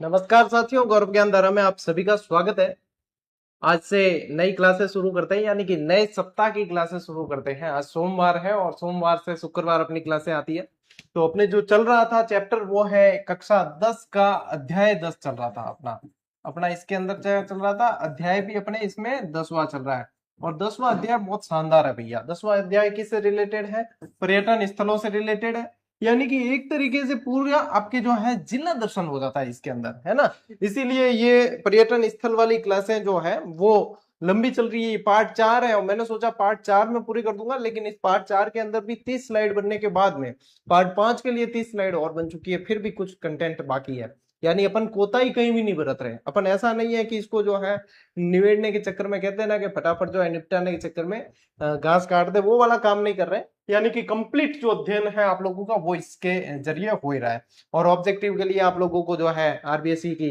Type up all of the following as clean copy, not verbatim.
नमस्कार साथियों, गौरव ज्ञान धारा में आप सभी का स्वागत है। आज से नई क्लासेस शुरू करते हैं, यानी कि नए सप्ताह की क्लासेस शुरू करते हैं। आज सोमवार है और सोमवार से शुक्रवार अपनी क्लासें आती है। तो अपने जो चल रहा था चैप्टर वो है कक्षा 10 का अध्याय 10 चल रहा था अपना अपना इसके अंदर चल रहा था। अध्याय भी अपने इसमें 10वां चल रहा है और 10वां अध्याय बहुत शानदार है भैया। 10वां अध्याय किससे रिलेटेड है? पर्यटन स्थलों से रिलेटेड है। यानी कि एक तरीके से पूरा आपके जो है जिला दर्शन हो जाता है इसके अंदर, है ना। इसीलिए ये पर्यटन स्थल वाली क्लासें जो है वो लंबी चल रही है। ये पार्ट 4 है और मैंने सोचा पार्ट 4 में पूरी कर दूंगा, लेकिन इस पार्ट 4 के अंदर भी 30 स्लाइड बनने के बाद में पार्ट 5 के लिए 30 स्लाइड और बन चुकी है, फिर भी कुछ कंटेंट बाकी है। यानी अपन कोताही कहीं भी नहीं बरत रहे। अपन ऐसा नहीं है कि इसको जो है निवेड़ने के चक्कर में, कहते हैं ना कि फटाफट जो है निपटाने के चक्कर में घास काट दे, वो वाला काम नहीं कर रहे। यानी कि कंप्लीट जो अध्ययन है आप लोगों का वो इसके जरिए हो ही रहा है। और ऑब्जेक्टिव के लिए आप लोगों को जो है आरबीएसई की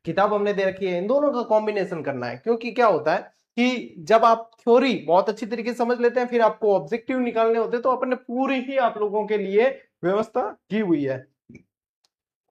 किताब हमने दे रखी है, इन दोनों का कॉम्बिनेशन करना है। क्योंकि क्या होता है कि जब आप थ्योरी बहुत अच्छी तरीके से समझ लेते हैं, फिर आपको ऑब्जेक्टिव निकालने होते हैं, तो अपन ने पूरी ही आप लोगों के लिए व्यवस्था की हुई है।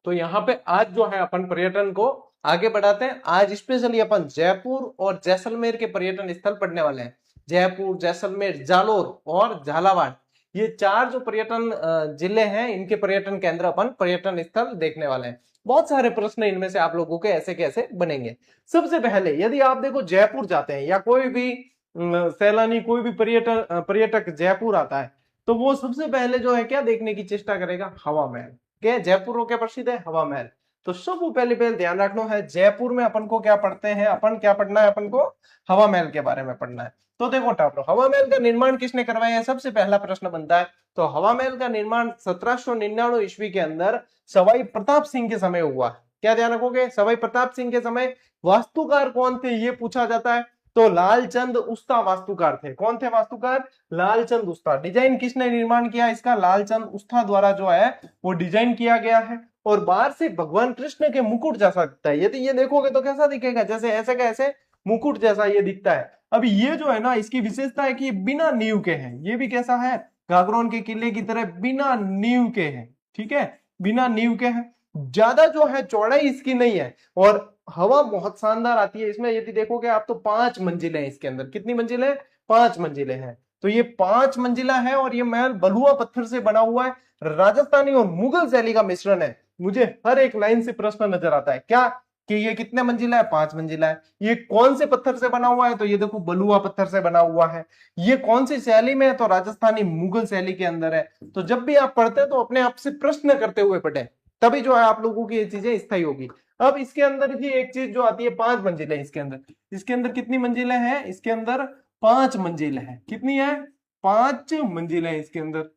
तो यहाँ पे आज जो है अपन पर्यटन को आगे बढ़ाते हैं। आज स्पेशली अपन जयपुर और जैसलमेर के पर्यटन स्थल पढ़ने वाले हैं। जयपुर, जैसलमेर, जालोर और झालावाड़, ये 4 जो पर्यटन जिले हैं, इनके पर्यटन केंद्र अपन पर्यटन स्थल देखने वाले हैं। बहुत सारे प्रश्न इनमें से आप लोगों के ऐसे कैसे बनेंगे। सबसे पहले यदि आप देखो जयपुर जाते हैं या कोई भी सैलानी, कोई भी पर्यटक जयपुर आता है, तो वो सबसे पहले जो है क्या देखने की चेष्टा करेगा? हवा महल। क्या जयपुर के प्रसिद्ध है? हवा महल। तो सब पहले पहले ध्यान रखना है, जयपुर में अपन को क्या पढ़ते हैं, अपन क्या पढ़ना है, अपन को हवा महल के बारे में पढ़ना है। तो देखो टापलो, हवा महल का निर्माण किसने करवाया है? सबसे पहला प्रश्न बनता है। तो हवा महल का निर्माण 1799 ईस्वी के अंदर सवाई प्रताप सिंह के समय हुआ। क्या ध्यान रखोगे? सवाई प्रताप सिंह के समय। वास्तुकार कौन थे ये पूछा जाता है, तो लालचंद उस्ता वास्तुकार थे। कौन थे वास्तुकार? लालचंद उस्ता। डिजाइन किसने निर्माण किया इसका? लालचंद उस्ता द्वारा जो है वो डिजाइन किया गया है। और बाहर से भगवान कृष्ण के मुकुट जैसा दिखता है। यदि ये देखोगे तो कैसा दिखेगा? जैसे ऐसे का ऐसे मुकुट जैसा ये दिखता है। अब ये जो है ना, इसकी विशेषता है कि बिना नींव के है। ये भी कैसा है? गागरोन के किले की तरह बिना नींव के है। ठीक है, बिना नींव के है। ज्यादा जो है चौड़ाई इसकी नहीं है और हवा बहुत शानदार आती है इसमें। यदि देखोगे आप तो 5 मंजिलें हैं इसके अंदर। कितनी मंजिलें? 5 मंजिलें हैं। तो ये 5 मंजिला है और ये महल बलुआ पत्थर से बना हुआ है। राजस्थानी और मुगल शैली का मिश्रण है। मुझे हर एक लाइन से प्रश्न नजर आता है क्या कि ये कितने मंजिला है? 5 मंजिला है। ये कौन से पत्थर से बना हुआ है? तो ये देखो बलुआ पत्थर से बना हुआ है। ये कौन सी शैली में है? तो राजस्थानी मुगल शैली के अंदर है। तो जब भी आप पढ़ते हैं तो अपने आप से प्रश्न करते हुए पढ़े, तभी जो है आप लोगों की ये चीजें स्थायी होगी। अब इसके अंदर ही एक चीज जो आती है, 5 मंजिलें इसके अंदर। इसके अंदर कितनी मंजिलें हैं? इसके अंदर 5 मंजिल है। कितनी है? 5 मंजिलें इसके अंदर।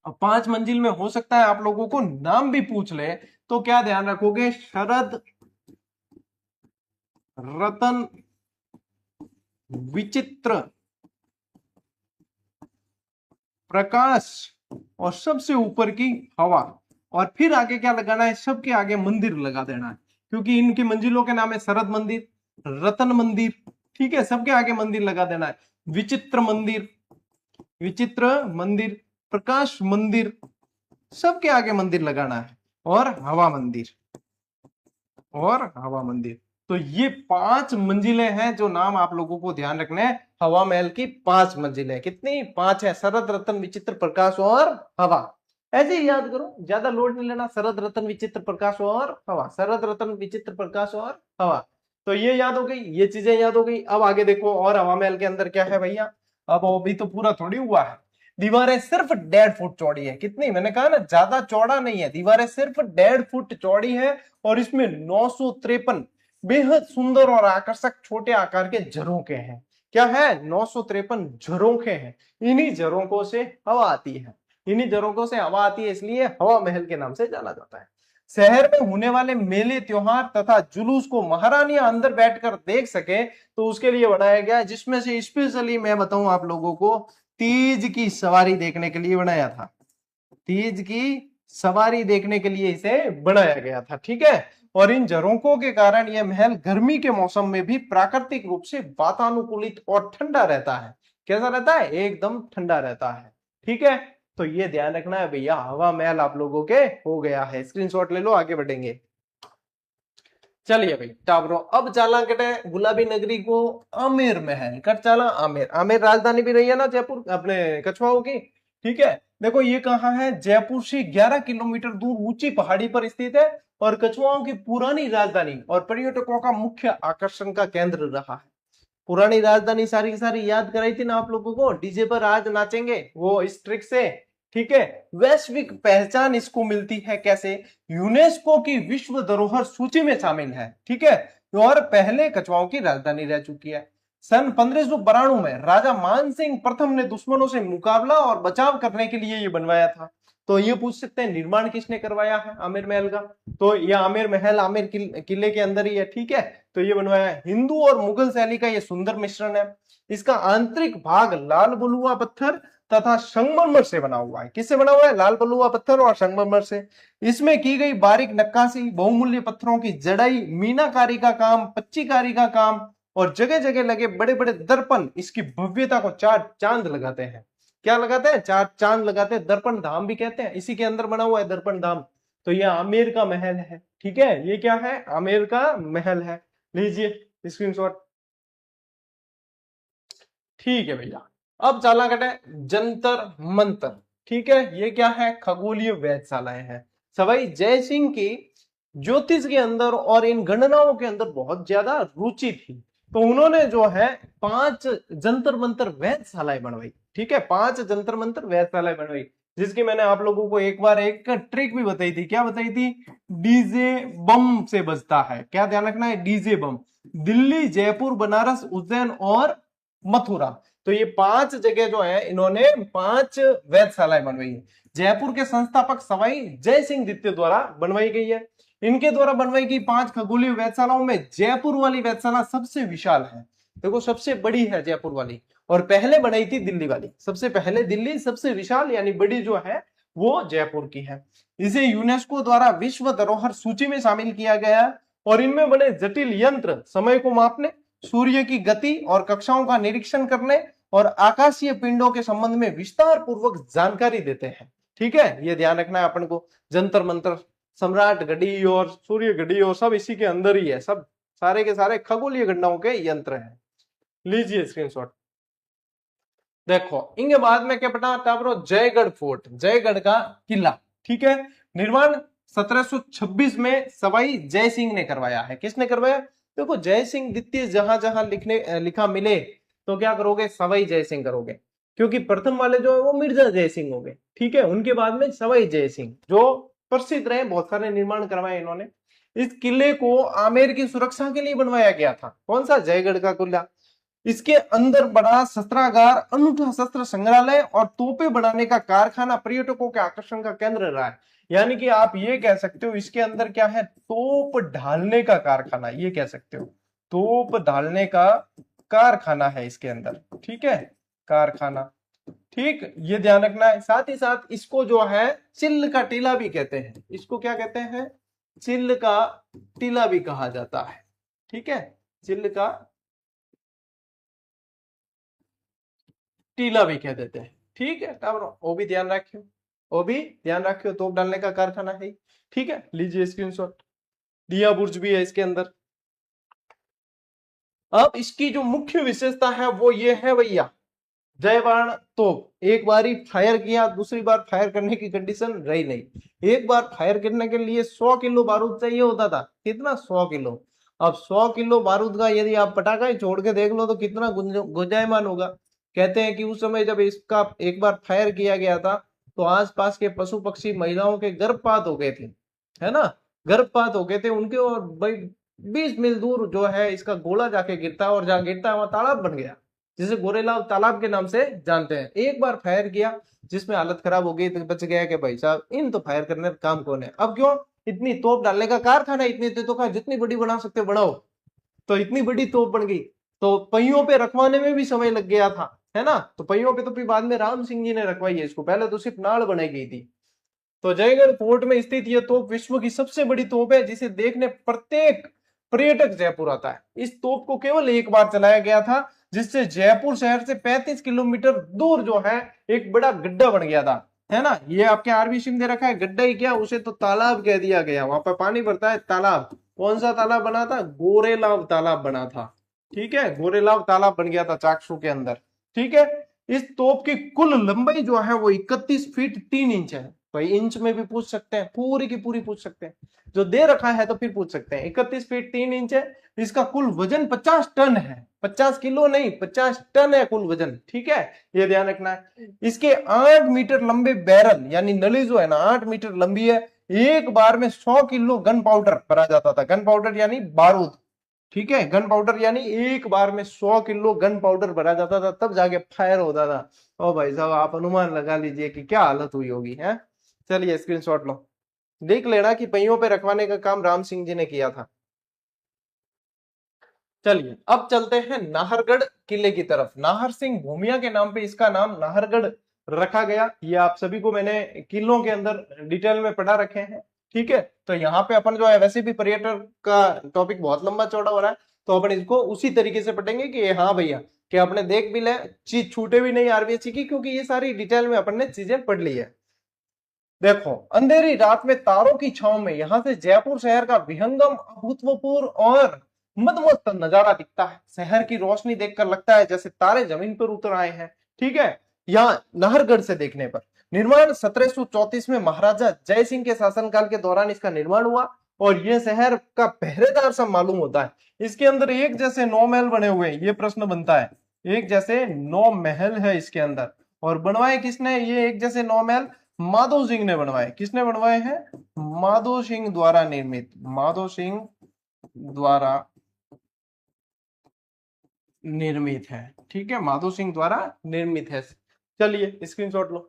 अब 5 मंजिल में हो सकता है आप लोगों को नाम भी पूछ ले, तो क्या ध्यान रखोगे? शरद, रतन, विचित्र, प्रकाश और सबसे ऊपर की हवा। और फिर आगे क्या लगाना है? सबके आगे मंदिर लगा देना है, क्योंकि इनकी मंजिलों के नाम है शरद मंदिर, रतन मंदिर। ठीक है, सबके आगे मंदिर लगा देना है। विचित्र मंदिर, विचित्र मंदिर, प्रकाश मंदिर, सबके आगे मंदिर लगाना है। और हवा मंदिर, और हवा मंदिर। तो ये 5 मंजिलें हैं जो नाम आप लोगों को ध्यान रखने हैं। हवा महल की 5 मंजिलें। कितनी? 5 है। शरद, रतन, विचित्र, प्रकाश और हवा। ऐसे ही याद करो, ज्यादा लोड नहीं लेना। शरद, रतन, विचित्र, प्रकाश और हवा। शरद, रतन, विचित्र, प्रकाश और हवा। तो ये याद हो गई, ये चीजें याद हो गई। अब आगे देखो और हवा महल के अंदर क्या है भैया। अब अभी तो पूरा थोड़ी हुआ है। दीवारें सिर्फ 1.5 फुट चौड़ी है। कितनी? मैंने कहा ना ज्यादा चौड़ा नहीं है। दीवारें सिर्फ 1.5 फुट चौड़ी है और इसमें 953 बेहद सुंदर और आकर्षक छोटे आकार के झरोखे हैं। क्या है? 953 झरोखे हैं। इन्हीं झरोखों से हवा आती है। इन्हीं झरोखों से हवा आती है, इसलिए हवा महल के नाम से जाना जाता है। शहर में होने वाले मेले, त्योहार तथा जुलूस को महारानियां अंदर बैठकर देख सके, तो उसके लिए बनाया गया, जिसमें से स्पेशली मैं बताऊं आप लोगों को, तीज की सवारी देखने के लिए बनाया था। तीज की सवारी देखने के लिए इसे बनाया गया था। ठीक है, और इन झरोकों के कारण यह महल गर्मी के मौसम में भी प्राकृतिक रूप से वातानुकूलित और ठंडा रहता है। कैसा रहता है? एकदम ठंडा रहता है। ठीक है, तो ये ध्यान रखना है भैया। हवा महल आप लोगों के हो गया है। स्क्रीनशॉट ले लो, आगे बढ़ेंगे। चलिए भाई टाबरो, अब चाला कटे गुलाबी नगरी को आमेर महल कट चाला। आमेर, आमेर राजधानी भी रही है ना जयपुर अपने कछवाओं की, ठीक है। देखो ये कहाँ है, जयपुर से 11 किलोमीटर दूर ऊंची पहाड़ी पर स्थित है और कछवाओं की पुरानी राजधानी और पर्यटकों का मुख्य आकर्षण का केंद्र रहा है। पुरानी राजधानी सारी की सारी याद कराई थी ना आप लोगों को, डीजे पर आज नाचेंगे वो इस ट्रिक से, ठीक है। वैश्विक पहचान इसको मिलती है कैसे, यूनेस्को की विश्व धरोहर सूची में शामिल है, ठीक है। और पहले कछवाओं की राजधानी रह चुकी है। सन 1592 में राजा मानसिंह प्रथम ने दुश्मनों से मुकाबला और बचाव करने के लिए ये बनवाया था। तो ये पूछ सकते हैं निर्माण किसने करवाया है आमेर महल का, तो ये आमेर महल आमेर किले के अंदर ही है, ठीक है। तो ये बनवाया है, हिंदू और मुगल शैली का ये सुंदर मिश्रण है। इसका आंतरिक भाग लाल बलुआ पत्थर तथा संगमरमर से बना हुआ है। किससे बना हुआ है, लाल बलुआ पत्थर और संगमरमर से। इसमें की गई बारीक नक्काशी, बहुमूल्य पत्थरों की जड़ाई, मीनाकारी का काम, पच्चीकारी का काम और जगह जगह लगे बड़े बड़े दर्पण इसकी भव्यता को चार चांद लगाते हैं। क्या लगाते हैं, चार चांद लगाते हैं। दर्पण धाम भी कहते हैं, इसी के अंदर बना हुआ है दर्पण धाम। तो ये आमेर का महल है, ठीक है। ये क्या है, आमेर का महल है। लीजिए स्क्रीनशॉट, ठीक है भैया। अब चाला कटे जंतर मंतर, ठीक है। ये क्या है, खगोलीय वेधशालाएं हैं। सवाई जय सिंह की ज्योतिष के अंदर और इन गणनाओं के अंदर बहुत ज्यादा रुचि थी, तो उन्होंने जो है 5 जंतर मंतर वेधशालाएं बनवाई, ठीक है। 5 जंतर मंतर वेधशालाएं बनवाई, जिसकी मैंने आप लोगों को एक बार एक ट्रिक भी बताई थी। क्या बताई थी, डीजे बम से बजता है, क्या ध्यान रखना है, डीजे बम। दिल्ली, जयपुर, बनारस, उज्जैन और मथुरा, तो ये 5 जगह जो है इन्होंने 5 वेधशालाएं बनवाई है। जयपुर के संस्थापक सवाई जय सिंह द्वितीय द्वारा बनवाई गई है। इनके द्वारा बनवाई गई 5 खगोलीय वेधशालाओं में जयपुर वाली वेधशाला सबसे विशाल है, देखो सबसे बड़ी है जयपुर वाली। और पहले बनाई थी दिल्ली वाली, सबसे पहले दिल्ली, सबसे विशाल यानी बड़ी जो है वो जयपुर की है। इसे यूनेस्को द्वारा विश्व धरोहर सूची में शामिल किया गया और इनमें बने जटिल यंत्र समय को मापने, सूर्य की गति और कक्षाओं का निरीक्षण करने और आकाशीय पिंडों के संबंध में विस्तार पूर्वक जानकारी देते हैं, ठीक है। ये ध्यान रखना है अपन को। जंतर मंतर, सम्राट घड़ी और सूर्य घड़ी और सब इसी के अंदर ही है, सब सारे के सारे खगोलीय घटनाओं के यंत्र हैं। लीजिए स्क्रीनशॉट, देखो इनके बाद में क्या पता टाबरो, जयगढ़ फोर्ट, जयगढ़ का किला, ठीक है। निर्माण 1726 में सवाई जय सिंह ने करवाया है। किसने करवाया, देखो जय सिंह द्वितीय जहां जहां लिखा मिले तो क्या करोगे, सवाई जय सिंह करोगे, क्योंकि प्रथम वाले जो है वो मिर्जा जय सिंह हो गए, ठीक है। उनके बाद में सवाई जय सिंह जो प्रसिद्ध रहे, बहुत सारे निर्माण करवाए इन्होंने। इस किले को आमेर की सुरक्षा के लिए बनवाया गया था। कौन सा, जयगढ़ का किला। इसके अंदर बड़ा शस्त्रागार, अनूठा शस्त्र संग्रहालय और तोपे बनाने का कारखाना पर्यटकों के आकर्षण का केंद्र रहा है। यानी कि आप ये कह सकते हो इसके अंदर क्या है, तोप ढालने का कारखाना, ये कह सकते हो तोप ढालने का कारखाना है इसके अंदर, ठीक है, कारखाना, ठीक। ये ध्यान रखना है। साथ ही साथ इसको जो है चिल्ल का टीला भी कहते हैं। इसको क्या कहते हैं, चिल्ल का टीला भी कहा जाता है, ठीक है। चिल्ल का टीला भी कह देते हैं, ठीक है। वो भी ध्यान रखियो, वो भी ध्यान रखियो, तोप डालने का कारखाना है, ठीक है। लीजिए स्क्रीनशॉट, दिया बुर्ज भी है इसके अंदर। अब इसकी जो मुख्य विशेषता है वो ये है भैया, जयबाण तोप, एक बार ही फायर किया, दूसरी बार फायर करने की कंडीशन रही नहीं। एक बार फायर करने के लिए 100 किलो बारूद चाहिए होता था। कितना, 100 किलो। अब 100 किलो बारूद का यदि आप पटाखा छोड़ के देख लो तो कितना गुंजायमान होगा। कहते हैं कि उस समय जब इसका एक बार फायर किया गया था तो आसपास के पशु पक्षी, महिलाओं के गर्भपात हो गए थे, है ना, गर्भपात हो गए थे उनके। और भाई 20 मील दूर जो है इसका गोला जाके गिरता है और जहां गिरता है वहां तालाब बन गया, जिसे गोरेला तालाब के नाम से जानते हैं। एक बार फायर किया जिसमें हालत खराब हो गई तो बच गया कि भाई साहब इन तो फायर करने का काम कौन है। अब क्यों, इतनी तोप डालने का कारखाना, इतनी तो का जितनी बड़ी बना सकते बनाओ। तो इतनी बड़ी तोप बन गई, तो पहियों पे रखवाने में भी समय लग गया था, है ना। तो पहियों पे तो फिर बाद में राम सिंह जी ने रखवाई है इसको, पहले तो सिर्फ नाड़ बनाई गई थी। तो जयगढ़ फोर्ट में स्थित यह तोप विश्व की सबसे बड़ी तोप है, जिसे देखने प्रत्येक पर्यटक जयपुर आता है। इस तोप को केवल एक बार चलाया गया था, जिससे जयपुर शहर से 35 किलोमीटर दूर जो है एक बड़ा गड्ढा बन गया था, है ना। ये आपके आरबी सिंह दे रखा है, गड्ढा ही क्या, उसे तो तालाब कह दिया गया, वहां पर पानी भरता है तालाब, कौन सा तालाब बना था? गोरेलाव तालाब बना था। ठीक है, गोरेलाव तालाब बन गया था चाकसू के अंदर। ठीक है, इस तोप की कुल लंबाई जो है वो 31 फीट 3 इंच है। भाई इंच में भी पूछ सकते हैं, पूरी की पूरी पूछ सकते हैं, जो दे रखा है तो फिर पूछ सकते हैं। 31 फीट 3 इंच है। इसका कुल वजन 50 टन है। 50 किलो नहीं, 50 टन है कुल वजन। ठीक है, ये ध्यान रखना है। इसके 8 मीटर लंबे बैरल यानी नली जो है ना 8 मीटर लंबी है। एक बार में 100 किलो गन पाउडर भरा जाता था। गन पाउडर यानी बारूद। ठीक है, गन पाउडर यानी एक बार में 100 किलो गन पाउडर भरा जाता था, तब जाके फायर होता था। ओ भाई साहब, आप अनुमान लगा लीजिए कि क्या हालत हुई होगी है। चलिए स्क्रीनशॉट लो, देख लेना कि पहियों पे रखवाने का काम राम सिंह जी ने किया था। चलिए अब चलते हैं नाहरगढ़ किले की तरफ। नाहर सिंह भूमिया के नाम पे इसका नाम नाहरगढ़ रखा गया। ये आप सभी को मैंने किलों के अंदर डिटेल में पढ़ा रखे हैं। ठीक है, तो यहाँ पे अपन जो है, वैसे भी पर्यटन का टॉपिक बहुत लंबा चौड़ा हो रहा है, तो अपन इसको उसी तरीके से पढ़ेंगे कि हाँ भैया, कि आपने देख भी ले, चीज छूटे भी नहीं आरबीएससी की, क्योंकि ये सारी डिटेल में अपन ने चीजें पढ़ ली है। देखो, अंधेरी रात में तारों की छांव में यहां से जयपुर शहर का विहंगम, अभूतपूर्व और मदमस्त नजारा दिखता है। शहर की रोशनी देखकर लगता है जैसे तारे जमीन पर उतर आए हैं। ठीक है, यहाँ नाहरगढ़ से देखने पर निर्माण 1734 में महाराजा जय सिंह के शासनकाल के दौरान इसका निर्माण हुआ, और यह शहर का पहरेदार सा मालूम होता है। इसके अंदर एक जैसे 9 महल बने हुए हैं, ये प्रश्न बनता है। एक जैसे 9 महल है इसके अंदर, और बनवाए किसने ये एक जैसे 9 महल? माधो सिंह ने बनवाए। किसने बनवाए हैं? माधो सिंह द्वारा निर्मित। माधो सिंह द्वारा निर्मित है। ठीक है, माधो सिंह द्वारा निर्मित है। चलिए स्क्रीनशॉट लो।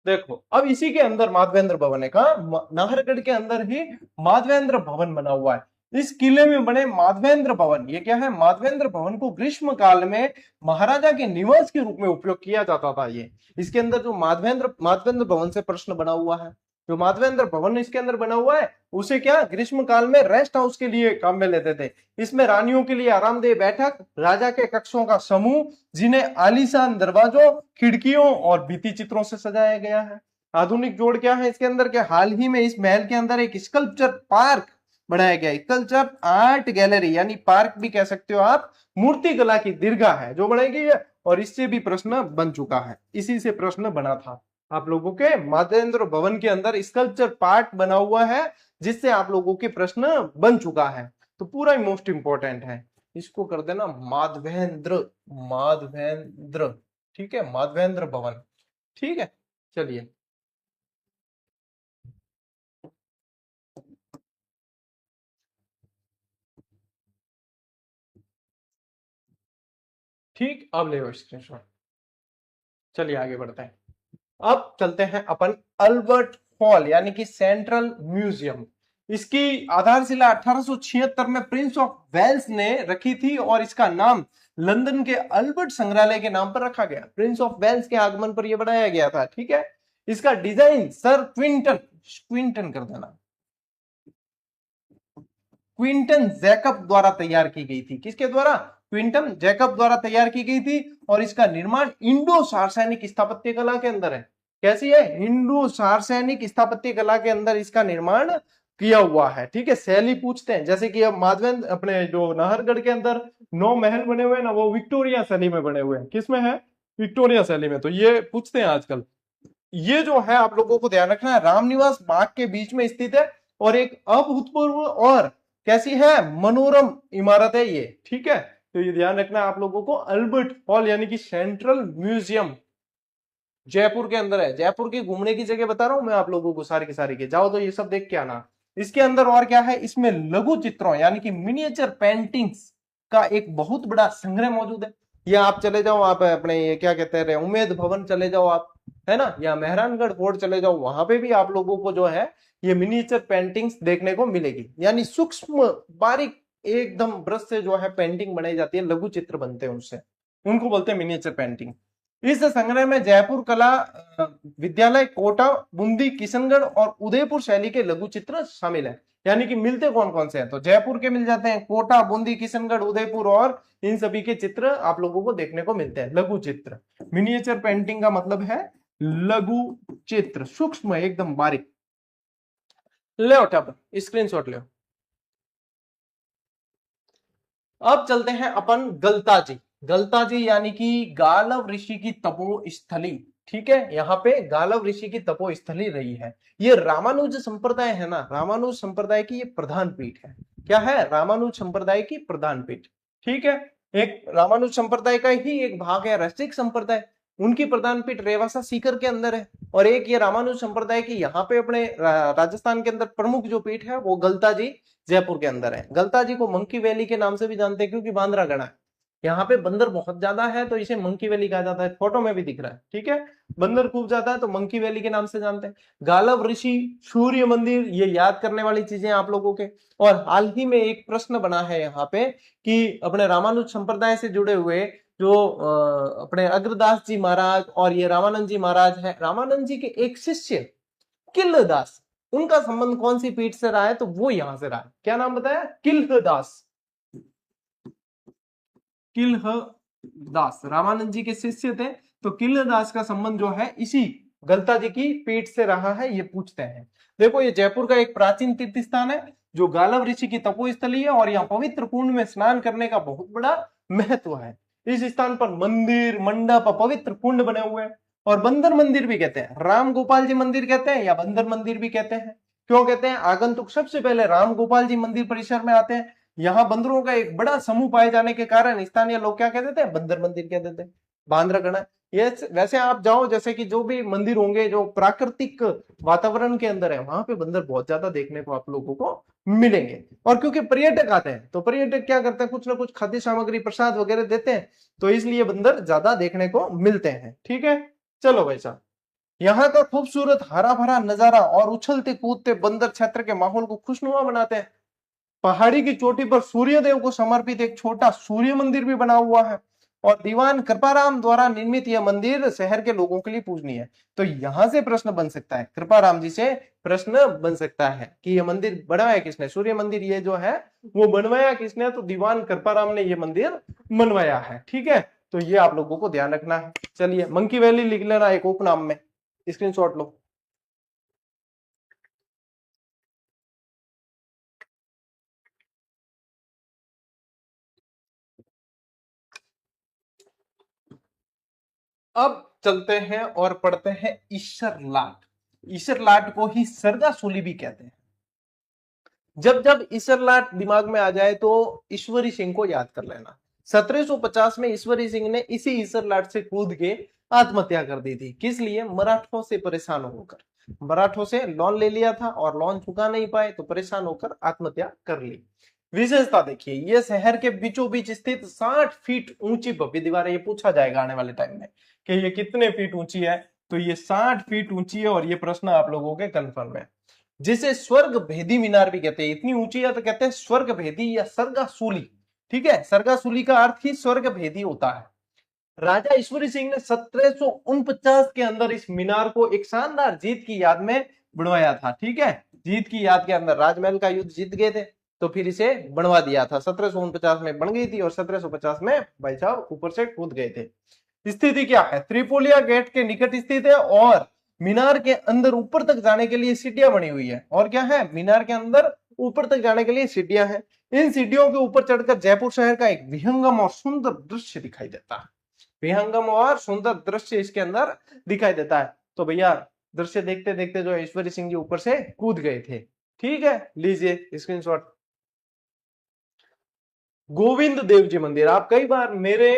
देखो, अब इसी के अंदर माधवेंद्र भवन है। कहा? नाहरगढ़ के अंदर ही माधवेंद्र भवन बना हुआ है। इस किले में बने माधवेंद्र भवन, ये क्या है? माधवेंद्र भवन को ग्रीष्म काल में महाराजा के निवास के रूप में उपयोग किया जाता था। ये इसके अंदर जो माधवेंद्र माधवेंद्र भवन से प्रश्न बना हुआ है, जो माधवेंद्र भवन इसके अंदर बना हुआ है, उसे क्या ग्रीष्म काल में रेस्ट हाउस के लिए काम में लेते थे। इसमें रानियों के लिए आरामदेह बैठक, राजा के कक्षों का समूह, जिन्हें आलीशान दरवाजों, खिड़कियों और भित्ति चित्रों से सजाया गया है। आधुनिक जोड़ क्या है इसके अंदर? के हाल ही में इस महल के अंदर एक स्कल्पचर पार्क बनाया गया है। स्कल्पचर आर्ट गैलरी यानी पार्क भी कह सकते हो आप। मूर्ति कला की दीर्घा है जो बनाई गई है, और इससे भी प्रश्न बन चुका है। इसी से प्रश्न बना था आप लोगों के माधवेंद्र भवन के अंदर स्कल्पचर पार्ट बना हुआ है, जिससे आप लोगों के प्रश्न बन चुका है। तो पूरा ही मोस्ट इंपॉर्टेंट है। इसको कर देना माधवेंद्र, माधवेंद्र। ठीक है, माधवेंद्र भवन। ठीक है, चलिए ठीक, अब ले स्क्रीनशॉट। चलिए आगे बढ़ते हैं। अब चलते हैं अपन अल्बर्ट हॉल यानी कि सेंट्रल म्यूजियम। इसकी आधारशिला 1876 में प्रिंस ऑफ वेल्स ने रखी थी, और इसका नाम लंदन के अल्बर्ट संग्रहालय के नाम पर रखा गया। प्रिंस ऑफ वेल्स के आगमन पर यह बनाया गया था। ठीक है, इसका डिजाइन सर क्विंटन, क्विंटन कर देना, क्विंटन जैकब द्वारा तैयार की गई थी। किसके द्वारा? क्विंटन जैकब द्वारा तैयार की गई थी, और इसका निर्माण इंडो सार्सैनिक स्थापत्य कला के अंदर है। कैसी है? इंडो सार्सैनिक स्थापत्य कला के अंदर इसका निर्माण किया हुआ है। ठीक है, शैली पूछते हैं, जैसे कि अब माधवेंद्र अपने जो नाहरगढ़ के अंदर 9 महल बने हुए हैं ना, वो विक्टोरिया शैली में बने हुए हैं। किसमें है? विक्टोरिया शैली में। तो ये पूछते हैं आजकल। ये जो है आप लोगों को ध्यान रखना है, रामनिवास बाग के बीच में स्थित है, और एक अभूतपूर्व और कैसी है? मनोरम इमारत है ये। ठीक है, तो ये ध्यान रखना है आप लोगों को। अल्बर्ट हॉल यानी कि सेंट्रल म्यूजियम जयपुर के अंदर है। जयपुर की घूमने की जगह बता रहा हूं मैं आप लोगों को, सारी की सारी के जाओ तो ये सब देख के आना। इसके अंदर और क्या है? इसमें लघु चित्रों यानी कि मिनिएचर पेंटिंग्स का एक बहुत बड़ा संग्रह मौजूद है। या आप चले जाओ, आप अपने ये क्या कहते हैं, उम्मेद भवन चले जाओ आप, है ना, या मेहरानगढ़ फोर्ट चले जाओ, वहां पे भी आप लोगों को जो है ये मिनिएचर पेंटिंग्स देखने को मिलेगी। यानी सूक्ष्म बारीक एकदम ब्रश से जो है पेंटिंग बनाई जाती है, लघु चित्र बनते हैं उससे, उनको बोलते हैं मिनिएचर पेंटिंग। इस संग्रह में जयपुर कला विद्यालय, कोटा, बूंदी, किशनगढ़ और उदयपुर शैली के लघु चित्र शामिल है। यानी कि मिलते कौन कौन से हैं? तो जयपुर के मिल जाते हैं, कोटा, बूंदी, किशनगढ़, उदयपुर, और इन सभी के चित्र आप लोगों को देखने को मिलते हैं, लघु चित्र। मिनिएचर पेंटिंग का मतलब है लघु चित्र, सूक्ष्म एकदम बारीक। ले स्क्रीनशॉट ले। अब चलते हैं अपन गलता जी। गलता जी यानी कि गालव ऋषि की तपोस्थली। ठीक है, यहाँ पे गालव ऋषि की तपोस्थली रही है। ये रामानुज संप्रदाय है ना, रामानुज संप्रदाय की ये प्रधान पीठ है। क्या है? रामानुज संप्रदाय की प्रधान पीठ। ठीक है, एक रामानुज संप्रदाय का ही एक भाग है रसिक संप्रदाय, उनकी प्रधान पीठ रेवासा सीकर के अंदर है। और एक ये रामानुज संप्रदाय की यहाँ पे अपने राजस्थान के अंदर प्रमुख जो पीठ है वो गलता जी जयपुर के अंदर है। गलता जी को मंकी वैली के नाम से भी जानते हैं क्योंकि बांद्रा गढ़ा है, यहाँ पे बंदर बहुत ज्यादा है तो इसे मंकी वैली कहा जाता है। फोटो में भी दिख रहा है। ठीक है, बंदर खूब ज्यादा है तो मंकी वैली के नाम से जानते हैं। गालव ऋषि, सूर्य मंदिर, ये याद करने वाली चीजें आप लोगों के। और हाल ही में एक प्रश्न बना है यहाँ पे कि अपने रामानुज संप्रदाय से जुड़े हुए जो अपने अग्रदास जी महाराज और ये रामानंद जी महाराज है, रामानंद जी के एक शिष्य किल्लदास, उनका संबंध कौन सी पीठ से रहा है? तो वो यहां से रहा है। क्या नाम बताया? किल्लदास। किल्लदास रामानंद जी के शिष्य थे, तो किल्लदास का संबंध जो है इसी गलता जी की पीठ से रहा है, ये पूछते हैं। देखो, ये जयपुर का एक प्राचीन तीर्थ स्थान है जो गालव ऋषि की तपोस्थली है और यहाँ पवित्र कुंड में स्नान करने का बहुत बड़ा महत्व है। इस स्थान पर मंदिर, मंडप, पवित्र कुंड बने हुए हैं। और बंदर मंदिर भी कहते हैं, राम गोपाल जी मंदिर कहते हैं या बंदर मंदिर भी कहते हैं। क्यों कहते हैं? आगंतुक सबसे पहले राम गोपाल जी मंदिर परिसर में आते हैं। यहाँ बंदरों का एक बड़ा समूह पाए जाने के कारण स्थानीय लोग क्या कहते थे? बंदर मंदिर कहते थे, बांद्रागढ़। ये वैसे आप जाओ, जैसे कि जो भी मंदिर होंगे जो प्राकृतिक वातावरण के अंदर है, वहां पे बंदर बहुत ज्यादा देखने को आप लोगों को मिलेंगे। और क्योंकि पर्यटक आते हैं तो पर्यटक क्या करते हैं? कुछ ना कुछ खाद्य सामग्री, प्रसाद वगैरह देते हैं, तो इसलिए बंदर ज्यादा देखने को मिलते हैं। ठीक है, चलो भाई साहब, यहाँ का खूबसूरत हरा भरा नजारा और उछलते कूदते बंदर क्षेत्र के माहौल को खुशनुमा बनाते हैं। पहाड़ी की चोटी पर सूर्यदेव को समर्पित एक छोटा सूर्य मंदिर भी बना हुआ है और दीवान कृपाराम द्वारा निर्मित यह मंदिर शहर के लोगों के लिए पूजनीय है। तो यहां से प्रश्न बन सकता है, कृपाराम जी से प्रश्न बन सकता है कि यह मंदिर बनवाया किसने? सूर्य मंदिर ये जो है वो बनवाया किसने? तो दीवान कृपाराम ने यह मंदिर बनवाया है। ठीक है, तो ये आप लोगों को ध्यान रखना है। चलिए, मंकी वैली लिख लेना एक उपनाम में, स्क्रीनशॉट लो। अब चलते हैं और पढ़ते हैं ईश्वर लाट। ईश्वर लाट को ही सरगा सूली भी कहते हैं। जब जब ईश्वर लाट दिमाग में आ जाए तो ईश्वरी सिंह को याद कर लेना। 1750 में ईश्वरी सिंह ने इसी ईश्वर लाट से कूद के आत्महत्या कर दी थी। किस लिए? मराठों से परेशान होकर। मराठों से लोन ले लिया था और लोन चुका नहीं पाए तो परेशान होकर आत्महत्या कर ली। विशेषता देखिए, यह शहर के बीचों बीच स्थित 60 फीट ऊंची भव्य दीवार है। ये पूछा जाएगा आने वाले टाइम में कि ये कितने फीट ऊंची है, तो ये 60 फीट ऊंची है और ये प्रश्न आप लोगों के कंफर्म है। जिसे स्वर्ग भेदी मीनार भी कहते हैं। इतनी ऊंची है तो कहते हैं स्वर्ग भेदी या सरगासूली। ठीक है, सरगासूली का अर्थ ही स्वर्ग भेदी होता है। राजा ईश्वरी सिंह ने 1749 के अंदर इस मीनार को एक शानदार जीत की याद में बनवाया था। ठीक है, जीत की याद के अंदर राजमहल का युद्ध जीत गए थे तो फिर इसे बनवा दिया था। 1749 में बन गई थी और 1750 में भाई साहब ऊपर से कूद गए थे। स्थिति क्या है? त्रिपोलिया गेट के निकट स्थित है और मीनार के अंदर ऊपर तक जाने के लिए सीढ़ियां बनी हुई है। और क्या है? मीनार के अंदर ऊपर तक जाने के लिए सीढ़ियां हैं। इन सीढ़ियों के ऊपर चढ़कर जयपुर शहर का एक विहंगम और सुंदर दृश्य दिखाई देता है। विहंगम और सुंदर दृश्य इसके अंदर दिखाई देता है। तो भैया, दृश्य देखते देखते जो ईश्वरी सिंह जी ऊपर से कूद गए थे। ठीक है, लीजिए स्क्रीनशॉट। गोविंद देव जी मंदिर। आप कई बार मेरे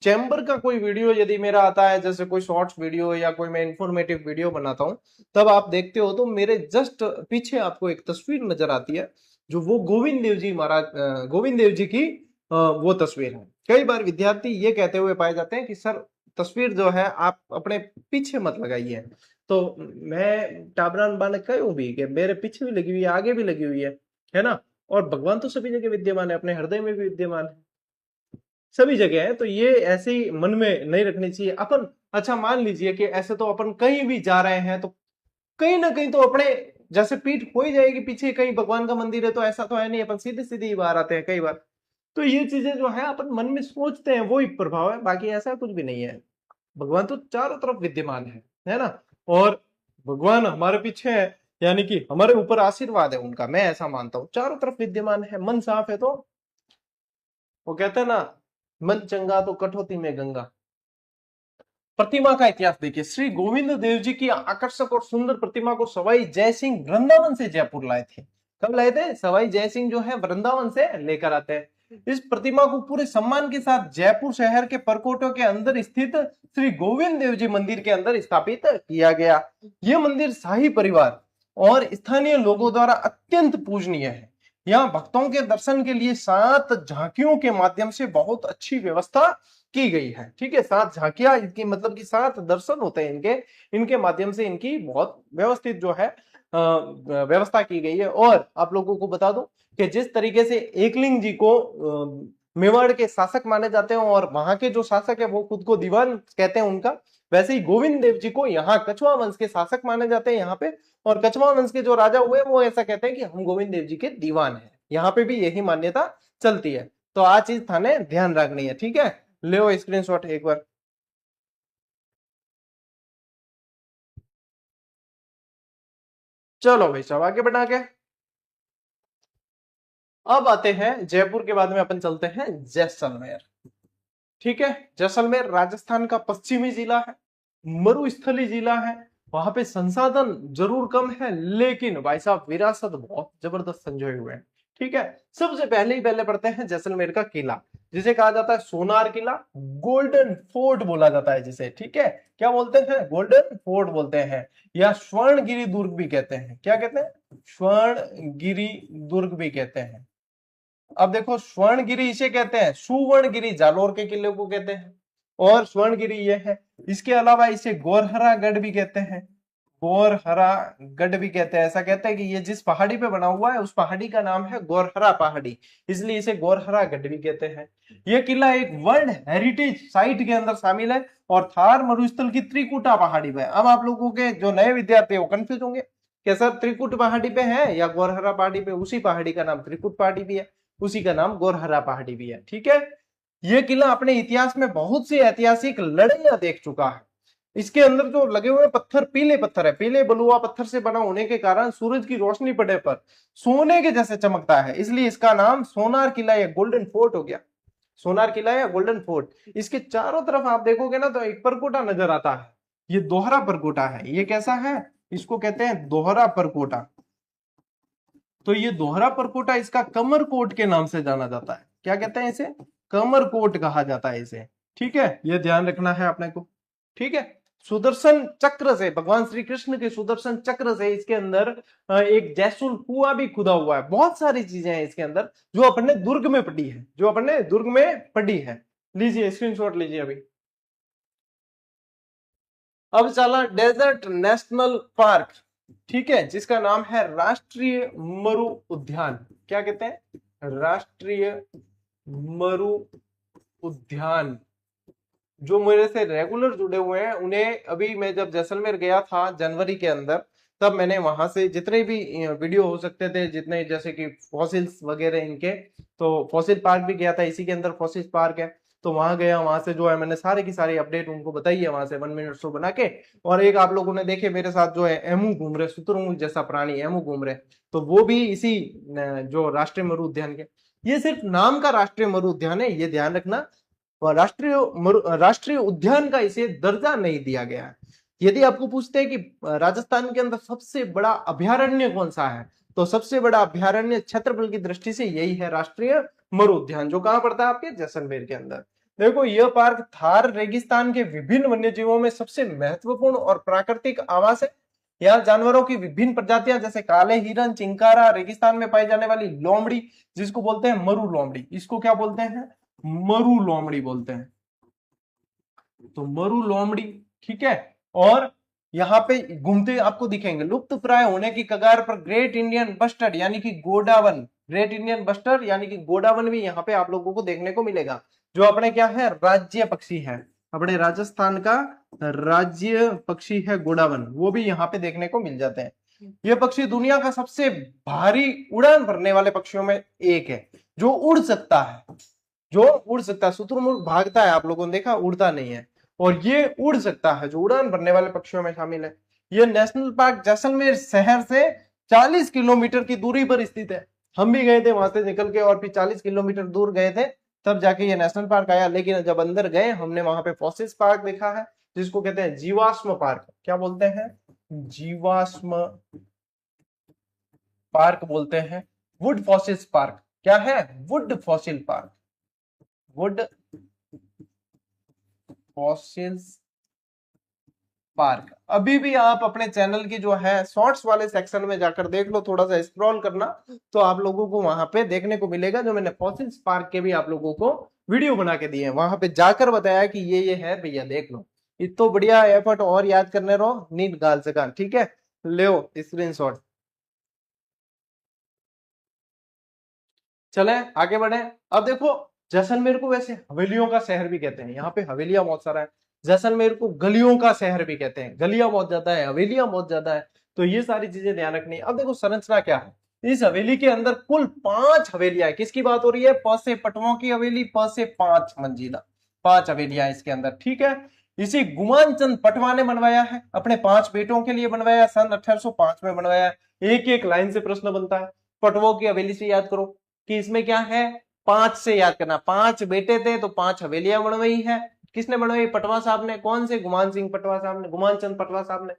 चैम्बर का कोई वीडियो यदि मेरा आता है, जैसे कोई शॉर्ट्स वीडियो या कोई मैं इंफॉर्मेटिव वीडियो बनाता हूं, तब आप देखते हो तो मेरे जस्ट पीछे आपको एक तस्वीर नजर आती है जो वो गोविंद देव जी महाराज, गोविंद देव जी की वो तस्वीर है। कई बार विद्यार्थी ये कहते हुए पाए जाते हैं कि सर तस्वीर जो है आप अपने पीछे मत लगाइए। तो मैं टाबरान बाने कहूं भी कि मेरे पीछे भी लगी हुई है, आगे भी लगी हुई है ना। और भगवान तो सभी जगह विद्यमान है, अपने हृदय में भी विद्यमान है, सभी जगह है। तो ये ऐसे ही मन में नहीं रखनी चाहिए अपन। अच्छा, मान लीजिए कि ऐसे तो अपन कहीं भी जा रहे हैं तो कहीं ना कहीं तो अपने जैसे पीठ हो ही जाएगी पीछे, कहीं भगवान का मंदिर है तो ऐसा तो है नहीं अपन सीधे सीधे ही बाहर आते हैं कई बार। तो ये चीजें जो है अपन मन में सोचते हैं, वो ही प्रभाव है, बाकी ऐसा कुछ भी नहीं है। भगवान तो चारों तरफ विद्यमान है ना। और भगवान हमारे पीछे है, यानी कि हमारे ऊपर आशीर्वाद है उनका, मैं ऐसा मानता हूं। चारों तरफ विद्यमान है, मन साफ है तो वो कहते हैं ना, मन चंगा तो कठौती में गंगा। प्रतिमा का इतिहास देखिए, श्री गोविंद देव जी की आकर्षक और सुंदर प्रतिमा को सवाई जय सिंह वृंदावन से जयपुर लाए थे। कब लाए थे? सवाई जय सिंह जो है वृंदावन से लेकर आते हैं। इस प्रतिमा को पूरे सम्मान के साथ जयपुर शहर के परकोटों के अंदर स्थित श्री गोविंद देव जी मंदिर के अंदर स्थापित किया गया। यह मंदिर शाही परिवार और स्थानीय लोगों द्वारा अत्यंत पूजनीय है। यहाँ भक्तों के दर्शन के लिए 7 झांकियों के माध्यम से बहुत अच्छी व्यवस्था की गई है। ठीक है, 7 झांकियां, इनकी मतलब कि 7 दर्शन होते हैं इनके माध्यम से इनकी बहुत व्यवस्थित जो है व्यवस्था की गई है। और आप लोगों को बता दूं कि जिस तरीके से एकलिंग जी को मेवाड़ के शासक माने जाते हैं और वहां के जो शासक है वो खुद को दीवान कहते हैं उनका, वैसे ही गोविंद देव जी को यहाँ कछुआ वंश के शासक माने जाते हैं यहाँ पे। और कछुआ वंश के जो राजा हुए वो ऐसा कहते हैं कि हम गोविंद देव जी के दीवान हैं। यहाँ पे भी यही मान्यता चलती है। तो आ चीज थाने ध्यान रखनी है। ठीक है, ले स्क्रीनशॉट एक बार। चलो भाई साहब आगे बढ़ा के अब आते हैं जयपुर के बाद में अपन चलते हैं जैसलमेर। ठीक है, जैसलमेर राजस्थान का पश्चिमी जिला है, मरुस्थलीय जिला है। वहां पे संसाधन जरूर कम है लेकिन भाई साहब विरासत बहुत जबरदस्त संजोए हुए हैं। ठीक है, सबसे पहले ही पहले पढ़ते हैं जैसलमेर का किला, जिसे कहा जाता है सोनार किला, गोल्डन फोर्ट बोला जाता है जिसे। ठीक है, क्या बोलते हैं? गोल्डन फोर्ट बोलते हैं, या स्वर्णगिरी दुर्ग भी कहते हैं। क्या कहते हैं? स्वर्णगिरी दुर्ग भी कहते हैं। अब देखो, स्वर्णगिरी इसे कहते हैं, सुवर्णगिरी जालोर के किले को कहते हैं और स्वर्णगिरी ये है। इसके अलावा इसे गोरहरा गढ़ भी कहते हैं, गोरहरा गढ़ भी कहते हैं। ऐसा कहते हैं कि ये जिस पहाड़ी पे बना हुआ है उस पहाड़ी का नाम है गोरहरा पहाड़ी, इसलिए इसे गोरहरा गढ़ भी कहते हैं। यह किला एक वर्ल्ड हेरिटेज साइट के अंदर शामिल है और थार मरुस्थल की त्रिकुटा पहाड़ी पे। अब आप लोगों के जो नए विद्यार्थी है वो कंफ्यूज होंगे कि सर त्रिकुट पहाड़ी पे है या गोरहरा पहाड़ी पे। उसी पहाड़ी का नाम त्रिकुट पहाड़ी भी है, उसी का नाम गोरहरा पहाड़ी भी है। ठीक है, यह किला अपने इतिहास में बहुत सी ऐतिहासिक लड़ाइयां देख चुका है। इसके अंदर जो लगे हुए पत्थर पीले पत्थर है, पीले बलुआ पत्थर से बना होने के कारण सूरज की रोशनी पड़ने पर सोने के जैसे चमकता है, इसलिए इसका नाम सोनार किला या गोल्डन फोर्ट हो गया। सोनार किला या गोल्डन फोर्ट। इसके चारों तरफ आप देखोगे ना तो एक परकोटा नजर आता है, ये दोहरा परकोटा है। ये कैसा है? इसको कहते हैं दोहरा परकोटा। तो ये दोहरा परकोटा इसका कमरकोट के नाम से जाना जाता है। क्या कहते हैं इसे? कमरकोट कहा जाता है इसे। ठीक है, ये ध्यान रखना है अपने को। ठीक है, सुदर्शन चक्र से, भगवान श्री कृष्ण के सुदर्शन चक्र से इसके अंदर एक जैसुल कुआं भी खुदा हुआ है। बहुत सारी चीजें हैं इसके अंदर जो अपने दुर्ग में पड़ी है, जो अपने दुर्ग में पड़ी है। लीजिए स्क्रीनशॉट लीजिए अभी। अब चला डेजर्ट नेशनल पार्क। ठीक है, जिसका नाम है राष्ट्रीय मरु उद्यान। क्या कहते हैं? राष्ट्रीय मरु उद्यान। जो मेरे से रेगुलर जुड़े हुए हैं उन्हें, अभी मैं जब जैसलमेर गया था जनवरी के अंदर, तब मैंने वहां से जितने भी वीडियो हो सकते थे, जितने जैसे कि फॉसिल्स वगैरह इनके, तो फॉसिल पार्क भी गया था, इसी के अंदर फॉसिल पार्क है। तो वहां गया, वहां से जो है मैंने सारे की सारी अपडेट उनको बताई है वहां से 1 मिनट शो बना के। और एक आप लोगों ने देखे मेरे साथ जो है एमू घूम रहे, शुतुरमुर्ग जैसा प्राणी एमू घूम रहे, तो वो भी इसी जो राष्ट्रीय मरु उद्यान के। ये सिर्फ नाम का राष्ट्रीय मरु उद्यान है, ये ध्यान रखना। राष्ट्रीय उद्यान का इसे दर्जा नहीं दिया गया है। यदि आपको पूछते हैं कि राजस्थान के अंदर सबसे बड़ा अभयारण्य कौन सा है, तो सबसे बड़ा अभयारण्य क्षेत्रफल की दृष्टि से यही है राष्ट्रीय मरु उद्यान, जो कहां पड़ता है? आपके जैसलमेर के अंदर। देखो, यह पार्क थार रेगिस्तान के विभिन्न वन्य जीवों में सबसे महत्वपूर्ण और प्राकृतिक आवास है। यहाँ जानवरों की विभिन्न प्रजातियां जैसे काले हिरन, चिंकारा, रेगिस्तान में पाई जाने वाली लोमड़ी, जिसको बोलते हैं मरु लोमड़ी, इसको क्या बोलते हैं? मरु लोमड़ी बोलते हैं। तो मरु लोमड़ी। ठीक है, और यहाँ पे घूमते आपको दिखेंगे लुप्त प्राय होने की कगार पर ग्रेट इंडियन बस्टर्ड यानी कि गोडावन, ग्रेट इंडियन बस्टर्ड यानी कि गोडावन भी यहाँ पे आप लोगों को देखने को मिलेगा, जो अपने क्या है? राज्य पक्षी है, अपने राजस्थान का राज्य पक्षी है गोडावन, वो भी यहाँ पे देखने को मिल जाते हैं। यह पक्षी दुनिया का सबसे भारी उड़ान भरने वाले पक्षियों में एक है, जो उड़ सकता है, जो उड़ सकता है। शुतुरमुर्ग भागता है, आप लोगों ने देखा, उड़ता नहीं है, और ये उड़ सकता है, जो उड़ान भरने वाले पक्षियों में शामिल है। यह नेशनल पार्क जैसलमेर शहर से 40 किलोमीटर की दूरी पर स्थित है। हम भी गए थे वहां से निकल के और फिर 40 किलोमीटर दूर गए थे, तब जाके ये नेशनल पार्क आया। लेकिन जब अंदर गए हमने वहां पे फॉसिल्स पार्क देखा है, जिसको कहते हैं जीवाश्म पार्क। क्या बोलते हैं? जीवाश्म पार्क बोलते हैं। वुड फॉसिल्स पार्क क्या है? Would fossil park, would fossils park. अभी भी आप अपने चैनल की जो है शॉर्ट्स वाले सेक्शन में जाकर देख लो, थोड़ा सा स्क्रॉल करना, तो आप लोगों को वहां पे देखने को मिलेगा जो मैंने फॉसिल्स पार्क के भी आप लोगों को वीडियो बना के दिए हैं। वहां पे जाकर बताया कि ये है भैया, देख लो। इतो बढ़िया एफर्ट और याद करने रहो, नीट गाल से कान। ठीक है, ले स्क्रीनशॉट। चले आगे बढ़े। अब देखो, जैसलमेर को वैसे हवेलियों का शहर भी कहते हैं। यहाँ पे हवेलियां बहुत सारा है। जैसलमेर को गलियों का शहर भी कहते हैं। गलियां बहुत ज्यादा है, हवेलियां बहुत ज्यादा है। तो ये सारी चीजें ध्यान रखनी है। अब देखो संरचना क्या है। इस हवेली के अंदर कुल 5 हवेलियां है। किसकी बात हो रही है? प से पटवों की हवेली, प से 5 मंजिला, 5 हवेलियां इसके अंदर। ठीक है, इसी गुमान चंद पटवा ने बनवाया है, अपने 5 बेटों के लिए बनवाया, सन 1805 में बनवाया। एक एक लाइन से प्रश्न बनता है। पटवों की हवेली से याद करो कि इसमें क्या है, 5 से याद करना। 5 बेटे थे तो 5 हवेलियां बनवाई है। किसने बनवाई? पटवा साहब ने। कौन से? गुमान सिंह पटवा साहब ने, गुमान चंद पटवा साहब ने।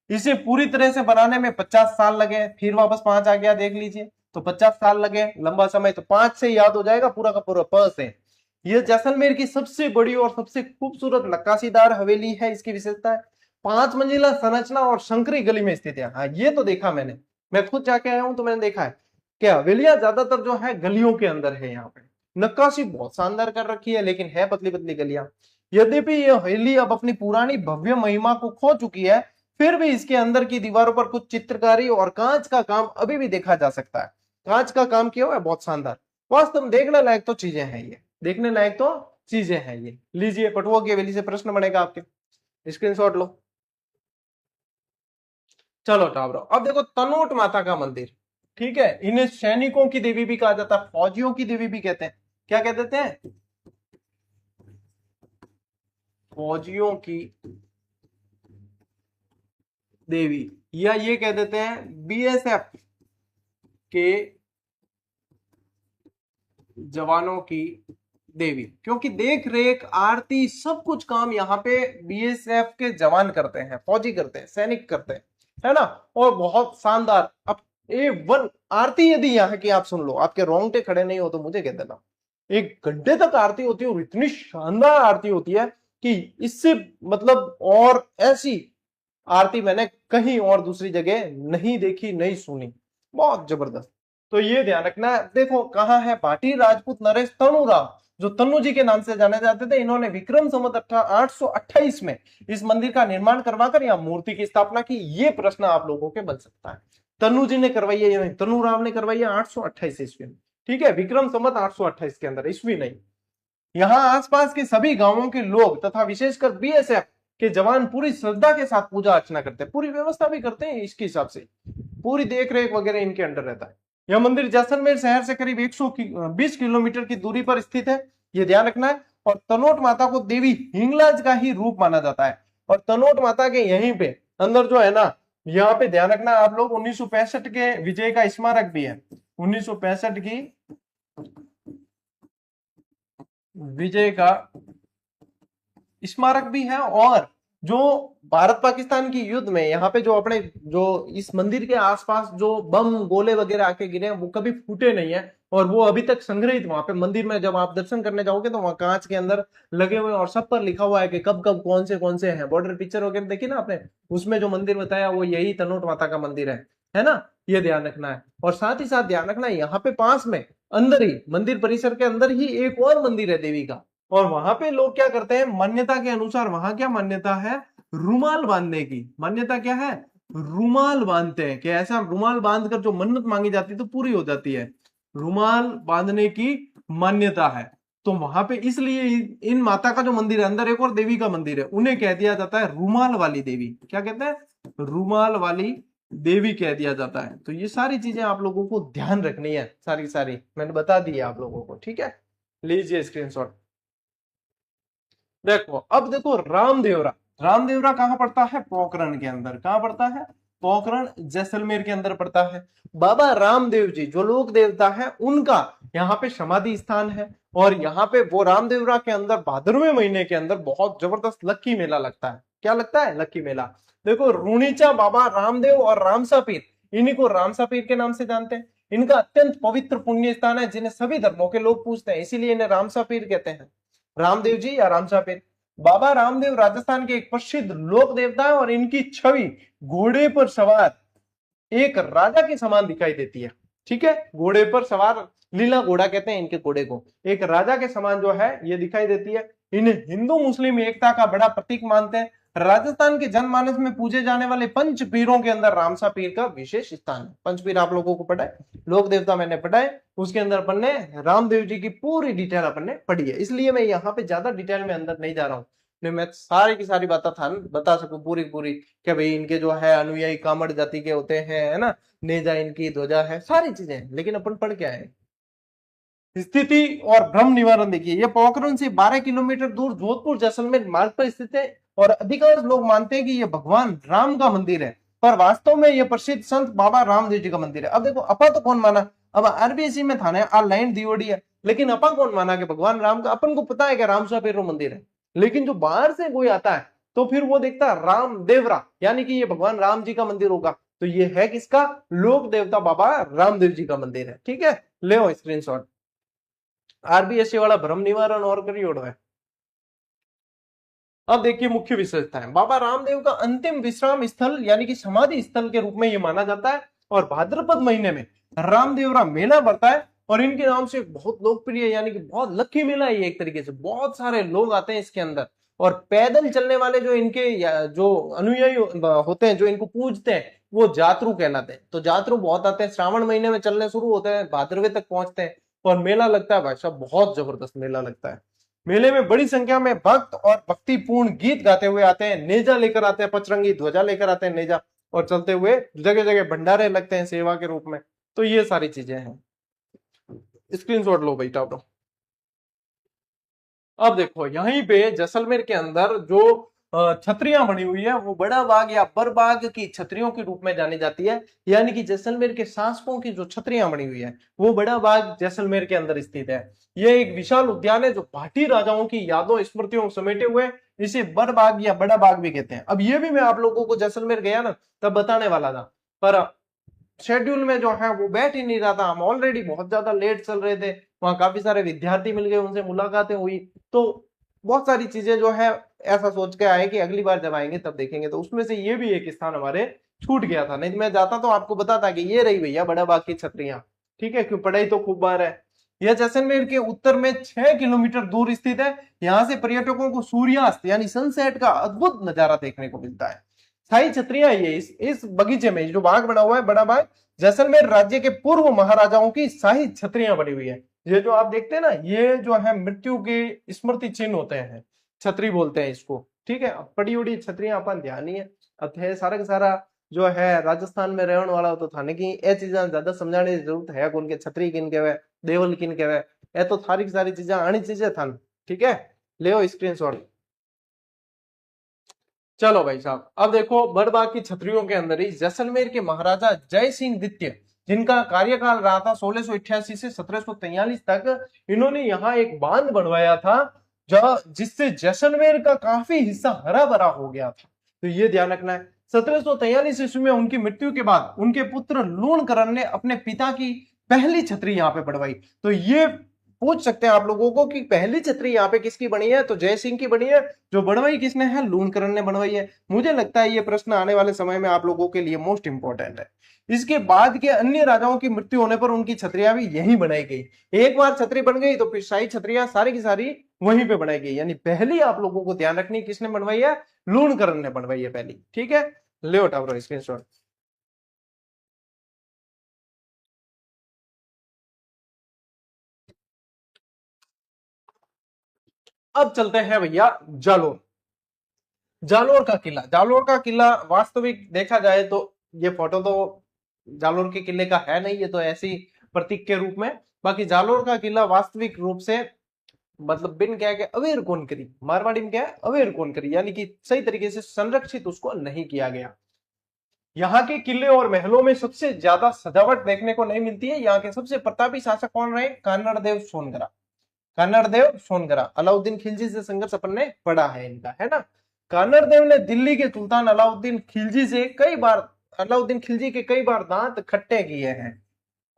इसे पूरी तरह से बनाने में 50 साल लगे। फिर वापस 5 आ गया, देख लीजिए। तो 50 साल लगे, लंबा समय। तो 5 से याद हो जाएगा पूरा का पूरा, प से। यह जैसलमेर की सबसे बड़ी और सबसे खूबसूरत नक्काशीदार हवेली है। इसकी विशेषता है 5 मंजिला संरचना और संकरी गली में स्थित है। हाँ, ये तो देखा मैंने, मैं खुद जाके आया हूं तो मैंने देखा है कि हवेलियां ज्यादातर जो है गलियों के अंदर है। यहाँ पे नक्काशी बहुत शानदार कर रखी है, लेकिन है पतली पतली गलियां। यद्यपि यह हवेली अब अपनी पुरानी भव्य महिमा को खो चुकी है, फिर भी इसके अंदर की दीवारों पर कुछ चित्रकारी और कांच का काम अभी भी देखा जा सकता है। कांच का काम किया हुआ है, बहुत शानदार। वास्तव में देखने लायक तो चीजें हैं ये, देखने लायक तो चीजें हैं ये। लीजिए, पटुआ की हवेली से प्रश्न बनेगा आपके, स्क्रीनशॉट लो। चलो टावरो, अब देखो तनोट माता का मंदिर। ठीक है, इन्हें सैनिकों की देवी भी कहा जाता है, फौजियों की देवी भी कहते हैं। क्या कह देते हैं? फौजियों की देवी, या ये कह देते हैं बीएसएफ के जवानों की देवी, क्योंकि देख रेख, आरती, सब कुछ काम यहाँ पे बीएसएफ के जवान करते हैं, फौजी करते हैं, सैनिक करते हैं, है ना। और बहुत शानदार। अब A1 आरती यदि यहाँ की आप सुन लो, आपके रोंगटे खड़े नहीं हो तो मुझे कह देना। 1 घंटे तक आरती होती है और इतनी शानदार आरती होती है कि इससे मतलब और ऐसी आरती मैंने कहीं और दूसरी जगह नहीं देखी, नहीं सुनी। बहुत जबरदस्त। तो ये ध्यान रखना। देखो कहाँ है भाटी राजपूत नरेश तनुराम, जो तन्नू जी के नाम से जाने जाते थे। इन्होंने विक्रम संवत 828 में इस मंदिर का निर्माण करवाकर यहाँ मूर्ति की स्थापना की। ये प्रश्न आप लोगों के बन सकता है। तन्नू जी ने करवाई है या नहीं? तनुराम ने करवाई है 828 ईस्वी में। ठीक है, विक्रम संवत 828 के अंदर, ईस्वी नहीं। यहाँ आसपास के सभी गांवों के लोग तथा विशेषकर बीएसएफ के जवान पूरी श्रद्धा के साथ पूजा अर्चना करते हैं, पूरी व्यवस्था भी करते हैं इसके हिसाब से, पूरी देख रेख वगैरह इनके अंडर रहता है। यह मंदिर जैसलमेर शहर से करीब 120 किलोमीटर की दूरी पर स्थित है, यह ध्यान रखना है। और तनोट माता को देवी हिंगलाज का ही रूप माना जाता है। और तनोट माता के यहीं पे अंदर जो है ना, यहाँ पे ध्यान रखना आप लोग, 1965 के विजय का स्मारक भी है। 1965 की विजय का स्मारक भी है। और जो भारत पाकिस्तान की युद्ध में यहाँ पे जो अपने जो इस मंदिर के आसपास जो बम गोले वगैरह आके गिरे हैं, वो कभी फूटे नहीं है और वो अभी तक संग्रहित वहां पे मंदिर में। जब आप दर्शन करने जाओगे तो वहां कांच के अंदर लगे हुए और सब पर लिखा हुआ है कि कब कब कौन से हैं। बॉर्डर पिक्चर वगैरह देखी ना आपने, उसमें जो मंदिर बताया वो यही तनोट माता का मंदिर है ना। ये ध्यान रखना है। और साथ ही साथ ध्यान रखना है, यहाँ पे पास में अंदर ही मंदिर परिसर के अंदर ही एक और मंदिर है देवी का। और वहां पे लोग क्या करते हैं, मान्यता के अनुसार वहां क्या मान्यता है, रुमाल बांधने की मान्यता क्या है, रुमाल बांधते हैं कि ऐसा रुमाल बांधकर जो मन्नत मांगी जाती है तो पूरी हो जाती है। रुमाल बांधने की मान्यता है। तो वहां पे इसलिए इन माता का जो मंदिर है, अंदर एक और देवी का मंदिर है, उन्हें कह दिया जाता है रुमाल वाली देवी। क्या कहते हैं? रुमाल वाली देवी कह दिया जाता है। तो ये सारी चीजें आप लोगों को ध्यान रखनी है, सारी सारी मैंने बता दी है आप लोगों को। ठीक है, लीजिए स्क्रीनशॉट। देखो अब देखो रामदेवरा। रामदेवरा कहां पड़ता है? पोखरण के अंदर। कहां पड़ता है? पोखरण जैसलमेर के अंदर पड़ता है। बाबा रामदेव जी जो लोक देवता है, उनका यहाँ पे समाधि स्थान है, और यहाँ पे वो रामदेवरा के अंदर भादरवे महीने के अंदर बहुत जबरदस्त लक्की मेला लगता है। क्या लगता है? लक्की मेला। देखो, रुणीचा बाबा रामदेव और रामसा पीर, इन्हीं को रामसा पीर के नाम से जानते हैं। इनका अत्यंत पवित्र पुण्य स्थान है, जिन्हें सभी धर्मों के लोग पूजते हैं, इसीलिए इन्हें रामसा पीर कहते हैं। रामदेव जी या रामसा पीर। बाबा रामदेव राजस्थान के एक प्रसिद्ध लोक देवता है, और इनकी छवि घोड़े पर सवार एक राजा के समान दिखाई देती है। ठीक है, घोड़े पर सवार, लीला घोड़ा कहते हैं इनके घोड़े को, एक राजा के समान जो है ये दिखाई देती है। इन्हें हिंदू मुस्लिम एकता का बड़ा प्रतीक मानते हैं। राजस्थान के जनमानस में पूजे जाने वाले पंच पीरों के अंदर रामसा पीर का विशेष स्थान है। पंच पीर आप लोगों को पता है, लोक देवता मैंने पढ़ा है, उसके अंदर अपन ने रामदेव जी की पूरी डिटेल अपन ने पढ़ी है, इसलिए मैं यहाँ पे ज्यादा डिटेल में अंदर नहीं जा रहा हूँ। मैं सारी की सारी बातें था बता सकूं पूरी पूरी, कि भाई इनके जो है अनुयायी कामड़ जाति के होते हैं, है ना, नेजा इनकी ध्वजा है, सारी चीजें, लेकिन अपन पढ़ क्या है। स्थिति और भ्रम निवारण देखिए, ये पोखरण से 12 किलोमीटर दूर जोधपुर जैसलमेर मार्ग पर स्थित है, और अधिकांश लोग मानते हैं कि ये भगवान राम का मंदिर है, पर वास्तव में ये प्रसिद्ध संत बाबा रामदेव जी का मंदिर है। अब देखो, अपा तो कौन माना, अब आरबीएससी में था ना ऑनलाइन डीओडी है, लेकिन अपा कौन माना कि भगवान राम का, अपन को पता है कि रामसा पीर मंदिर है, लेकिन जो बाहर से कोई आता है तो फिर वो देखता है राम देवरा, यानी कि ये भगवान राम जी का मंदिर होगा, तो ये है किसका? लोक देवता बाबा रामदेव जी का मंदिर है। ठीक है, ले स्क्रीनशॉट। आरबीएससी वाला भ्रम निवारण और करियोड़ है। अब देखिए मुख्य विशेषता है, बाबा रामदेव का अंतिम विश्राम स्थल यानी कि समाधि स्थल के रूप में यह माना जाता है, और भाद्रपद महीने में रामदेवरा मेला बढ़ता है, और इनके नाम से बहुत लोकप्रिय यानी कि बहुत लकी मेला है ये, एक तरीके से बहुत सारे लोग आते हैं इसके अंदर, और पैदल चलने वाले जो इनके जो अनुयायी होते हैं, जो इनको पूजते हैं, वो जातरू कहलाते हैं। तो जातरू बहुत आते हैं, श्रावण महीने में चलने शुरू होते हैं, भाद्रवे तक पहुंचते हैं, और मेला लगता है भाई साहब, बहुत जबरदस्त मेला लगता है। मेले में बड़ी संख्या में भक्त और भक्तिपूर्ण गीत गाते हुए आते हैं, नेजा लेकर आते हैं, पचरंगी ध्वजा लेकर आते हैं नेजा, और चलते हुए जगह जगह भंडारे लगते हैं सेवा के रूप में। तो ये सारी चीजें हैं, स्क्रीनशॉट लो बेटा ब्रो। अब देखो यहीं पे जैसलमेर के अंदर जो छतरियां बनी हुई है, वो बड़ा बाग या बरबाग की छतरियों के रूप में जानी जाती है, यानी कि जैसलमेर के शासकों की जो छतरियां बनी हुई है, वो बड़ा बाग जैसलमेर के अंदर स्थित है। यह एक विशाल उद्यान है जो भाटी राजाओं की यादों स्मृतियों को समेटे हुए, इसे बरबाग या बड़ा बाग भी कहते हैं। अब ये भी मैं आप लोगों को जैसलमेर गया ना तब बताने वाला था, पर शेड्यूल में जो है वो बैठ ही नहीं रहा था, हम ऑलरेडी बहुत ज्यादा लेट चल रहे थे, वहां काफी सारे विद्यार्थी मिल गए, उनसे मुलाकातें हुई, तो बहुत सारी चीजें जो है ऐसा सोच के आए कि अगली बार जब आएंगे तब देखेंगे, तो उसमें से ये भी एक स्थान हमारे छूट गया था, नहीं तो मैं जाता तो आपको बताता कि ये रही भैया बड़ा बाग की छतरियां। ठीक है, क्यों, पढ़ाई तो खूब बार है। यह जैसलमेर के उत्तर में 6 किलोमीटर दूर स्थित है। यहाँ से पर्यटकों को सूर्यास्त यानी सनसेट का अद्भुत नजारा देखने को मिलता है। स्थायी छतरियां ये इस बगीचे में जो बाग बना हुआ है, बड़ा बाग, जैसलमेर राज्य के पूर्व महाराजाओं की शाही छतरियां बनी हुई है। ये जो आप देखते हैं ना, ये जो है मृत्यु के स्मृति चिन्ह होते हैं, छतरी बोलते हैं इसको। ठीक है, पड़ी उड़ी छतरियां अपन ध्यान ही है, अथे सारा का सारा जो है राजस्थान में रहने वाला तो थाने की ये चीजा ज्यादा समझाने की जरूरत है कौन के, छतरी किन कहवे, देवल किन कहवे, ये तो सारी की सारी चीजें आनी चीजें थान। ठीक है, ले स्क्रीनशॉट। चलो भाई साहब, अब देखो बड़बाग की छतरियों के अंदर ही जैसलमेर के महाराजा जय सिंह द्वितीय, जिनका कार्यकाल रहा था 1688 से 1743 तक, इन्होंने यहाँ एक बांध बनवाया था जिससे जैसलमेर का काफी हिस्सा हरा भरा हो गया था। तो ये ध्यान रखना है। 1743 ईस्वी में उनकी मृत्यु के बाद उनके पुत्र लूणकरण ने अपने पिता की पहली छतरी यहाँ पे बढ़वाई। तो ये पूछ सकते हैं आप लोगों को कि पहली छतरी यहाँ पे किसकी बनी है, तो जय सिंह की बनी है। जो बनवाई किसने है, लूणकरण ने बनवाई है। मुझे लगता है ये प्रश्न आने वाले समय में आप लोगों के लिए मोस्ट इंपॉर्टेंट है। इसके बाद के अन्य राजाओं की मृत्यु होने पर उनकी छतरियां भी यहीं बनाई गई। एक बार छतरी बन गई तो फिर शाही छतरियां सारी की सारी वहीं पे बनाई गई, यानी पहली आप लोगों को ध्यान रखनी किसने बनवाई है, लूणकरण ने बनवाई है पहली। ठीक है, ले उठाओ स्क्रीनशॉट। अब चलते हैं भैया जालोर। जालोर का किला, जालोर का किला वास्तविक देखा जाए तो ये फोटो तो जालोर के किले का है नहीं, ये तो ऐसी प्रतीक के रूप में। बाकी जालोर का किला वास्तविक रूप से मतलब बिन क्या है अवेयर कौन करी, मारवाड़ी में क्या है अवेयर कौन करी, यानी कि सही तरीके से संरक्षित उसको नहीं किया गया। यहाँ के किले और महलों में सबसे ज्यादा सजावट देखने को नहीं मिलती है। यहाँ के सबसे प्रतापी शासक कौन रहे? कान्नड़देव सोनगरा। कान्नड़देव सोनगरा। अलाउद्दीन खिलजी से संघर्ष अपन ने पढ़ा है इनका, है ना। कान्नड़देव ने दिल्ली के सुल्तान अलाउद्दीन खिलजी से कई बार, अलाउद्दीन खिलजी के कई बार दांत खट्टे किए हैं।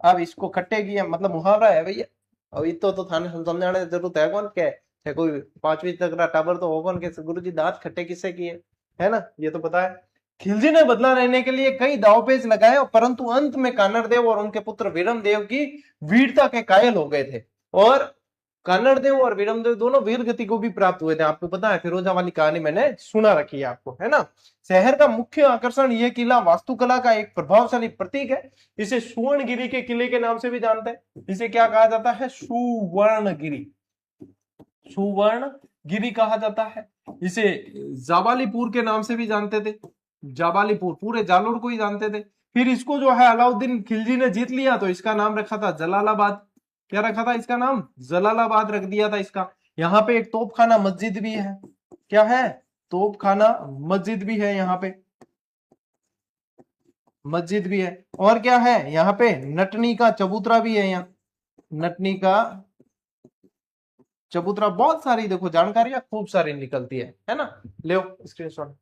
अब इसको खट्टे किए मतलब मुहावरा है भैया। अब इतो तो थाने समझाने की जरूरत है कौन के है, कोई 5वीं तक का टाबर तो हो कौन के गुरुजी दांत खट्टे किससे किए, है ना, ये तो पता है। खिलजी ने बदला लेने के लिए कई दावपेच लगाए, परंतु अंत में कान्नड़देव और उनके पुत्र वीरमदेव की वीरता के कायल हो गए थे। और कान्नड़देव और वीरमदेव दोनों वीर गति को भी प्राप्त हुए थे। आपको पता है, फिरोजा वाली कहानी मैंने सुना रखी है आपको, है ना। शहर का मुख्य आकर्षण यह किला वास्तुकला का एक प्रभावशाली प्रतीक है। इसे सुवर्णगिरी के किले के नाम से भी जानते हैं। इसे क्या कहा जाता है? सुवर्णगिरी। सुवर्णगिरी कहा जाता है। इसे जाबालीपुर के नाम से भी जानते थे। जाबालीपुर, पूरे जालोर को ही जानते थे। फिर इसको जो है अलाउद्दीन खिलजी ने जीत लिया तो इसका नाम रखा था जलालाबाद। क्या रखा था इसका नाम? जलालाबाद रख दिया था इसका। यहाँ पे एक तोपखाना मस्जिद भी है। क्या है? तोपखाना मस्जिद भी है यहाँ पे, मस्जिद भी है। और क्या है यहाँ पे? नटनी का चबूतरा भी है। यहाँ नटनी का चबूतरा, बहुत सारी देखो जानकारियां खूब सारी निकलती है ना। ले स्क्रीनशॉट।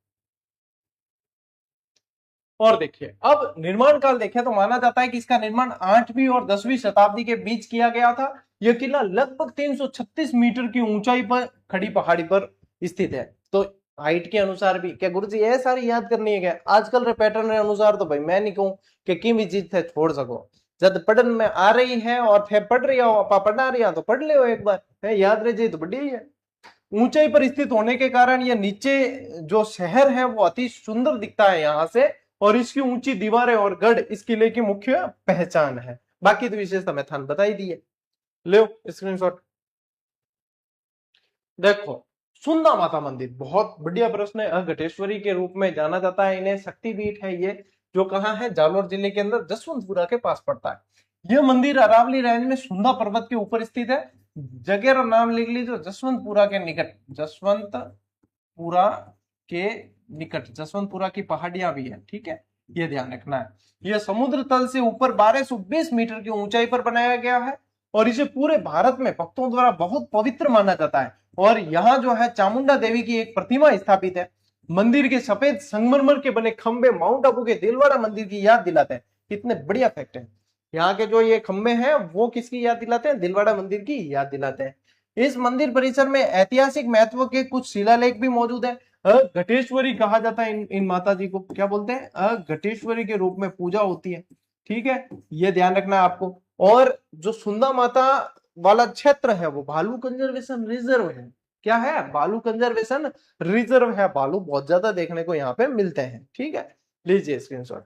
और देखिए, अब निर्माण काल देखें तो माना जाता है कि इसका निर्माण 8वीं और 10वीं शताब्दी के बीच किया गया था। यह किला लगभग 336 मीटर की ऊंचाई पर खड़ी पहाड़ी पर स्थित है। तो हाइट के अनुसार भी क्या गुरुजी ये सारी याद करनी है क्या? आजकल रे पैटर्न के अनुसार तो भाई मैं नहीं कहूं कि किमी चीज थे छोड़ सको। जब पढ़न में आ रही है और फिर पढ़ रही हो, आप पढ़ा रही हो तो पढ़ ले एक बार, है याद रह जाए तो बड़ी है। ऊंचाई पर स्थित होने के कारण यह नीचे जो शहर है वो अति सुंदर दिखता है यहाँ से, और इसकी ऊंची दीवारें और गढ़ इस किले की मुख्य पहचान है। बाकी तो विशेषता मैं थान बता ही दी है। लो स्क्रीनशॉट। देखो, सुंदा माता मंदिर बहुत बढ़िया प्रश्न है। घटेश्वरी के रूप में जाना जाता है इन्हें। शक्तिपीठ है ये, जो कहाँ है? जालोर जिले के अंदर जसवंतपुरा के पास पड़ता है। यह मंदिर अरावली रेंज में सुंदा पर्वत के ऊपर स्थित है। जगह का नाम लिख लीजिए, जसवंतपुरा के निकट। जसवंतपुरा के निकट, जसवंतपुरा की पहाड़ियां भी है, ठीक है, ये ध्यान रखना है। यह समुद्र तल से ऊपर 1220 मीटर की ऊंचाई पर बनाया गया है और इसे पूरे भारत में भक्तों द्वारा बहुत पवित्र माना जाता है। और यहाँ जो है चामुंडा देवी की एक प्रतिमा स्थापित है। मंदिर के सफेद संगमरमर के बने खंबे माउंट आबू के दिलवाड़ा मंदिर की याद दिलाते हैं। कितने बढ़िया फैक्ट है। यहाँ के जो ये खंबे हैं वो किसकी याद दिलाते हैं? दिलवाड़ा मंदिर की याद दिलाते हैं। इस मंदिर परिसर में ऐतिहासिक महत्व के कुछ शिलालेख भी मौजूद है। घटेश्वरी कहा जाता है इन माता जी को। क्या बोलते हैं? घटेश्वरी के रूप में पूजा होती है, ठीक है, ये ध्यान रखना है आपको। और जो सुंदा माता वाला क्षेत्र है वो भालू कंजर्वेशन रिजर्व है। क्या है? भालू कंजर्वेशन रिजर्व है। भालू बहुत ज्यादा देखने को यहाँ पे मिलते हैं, ठीक है। लीजिए स्क्रीनशॉट।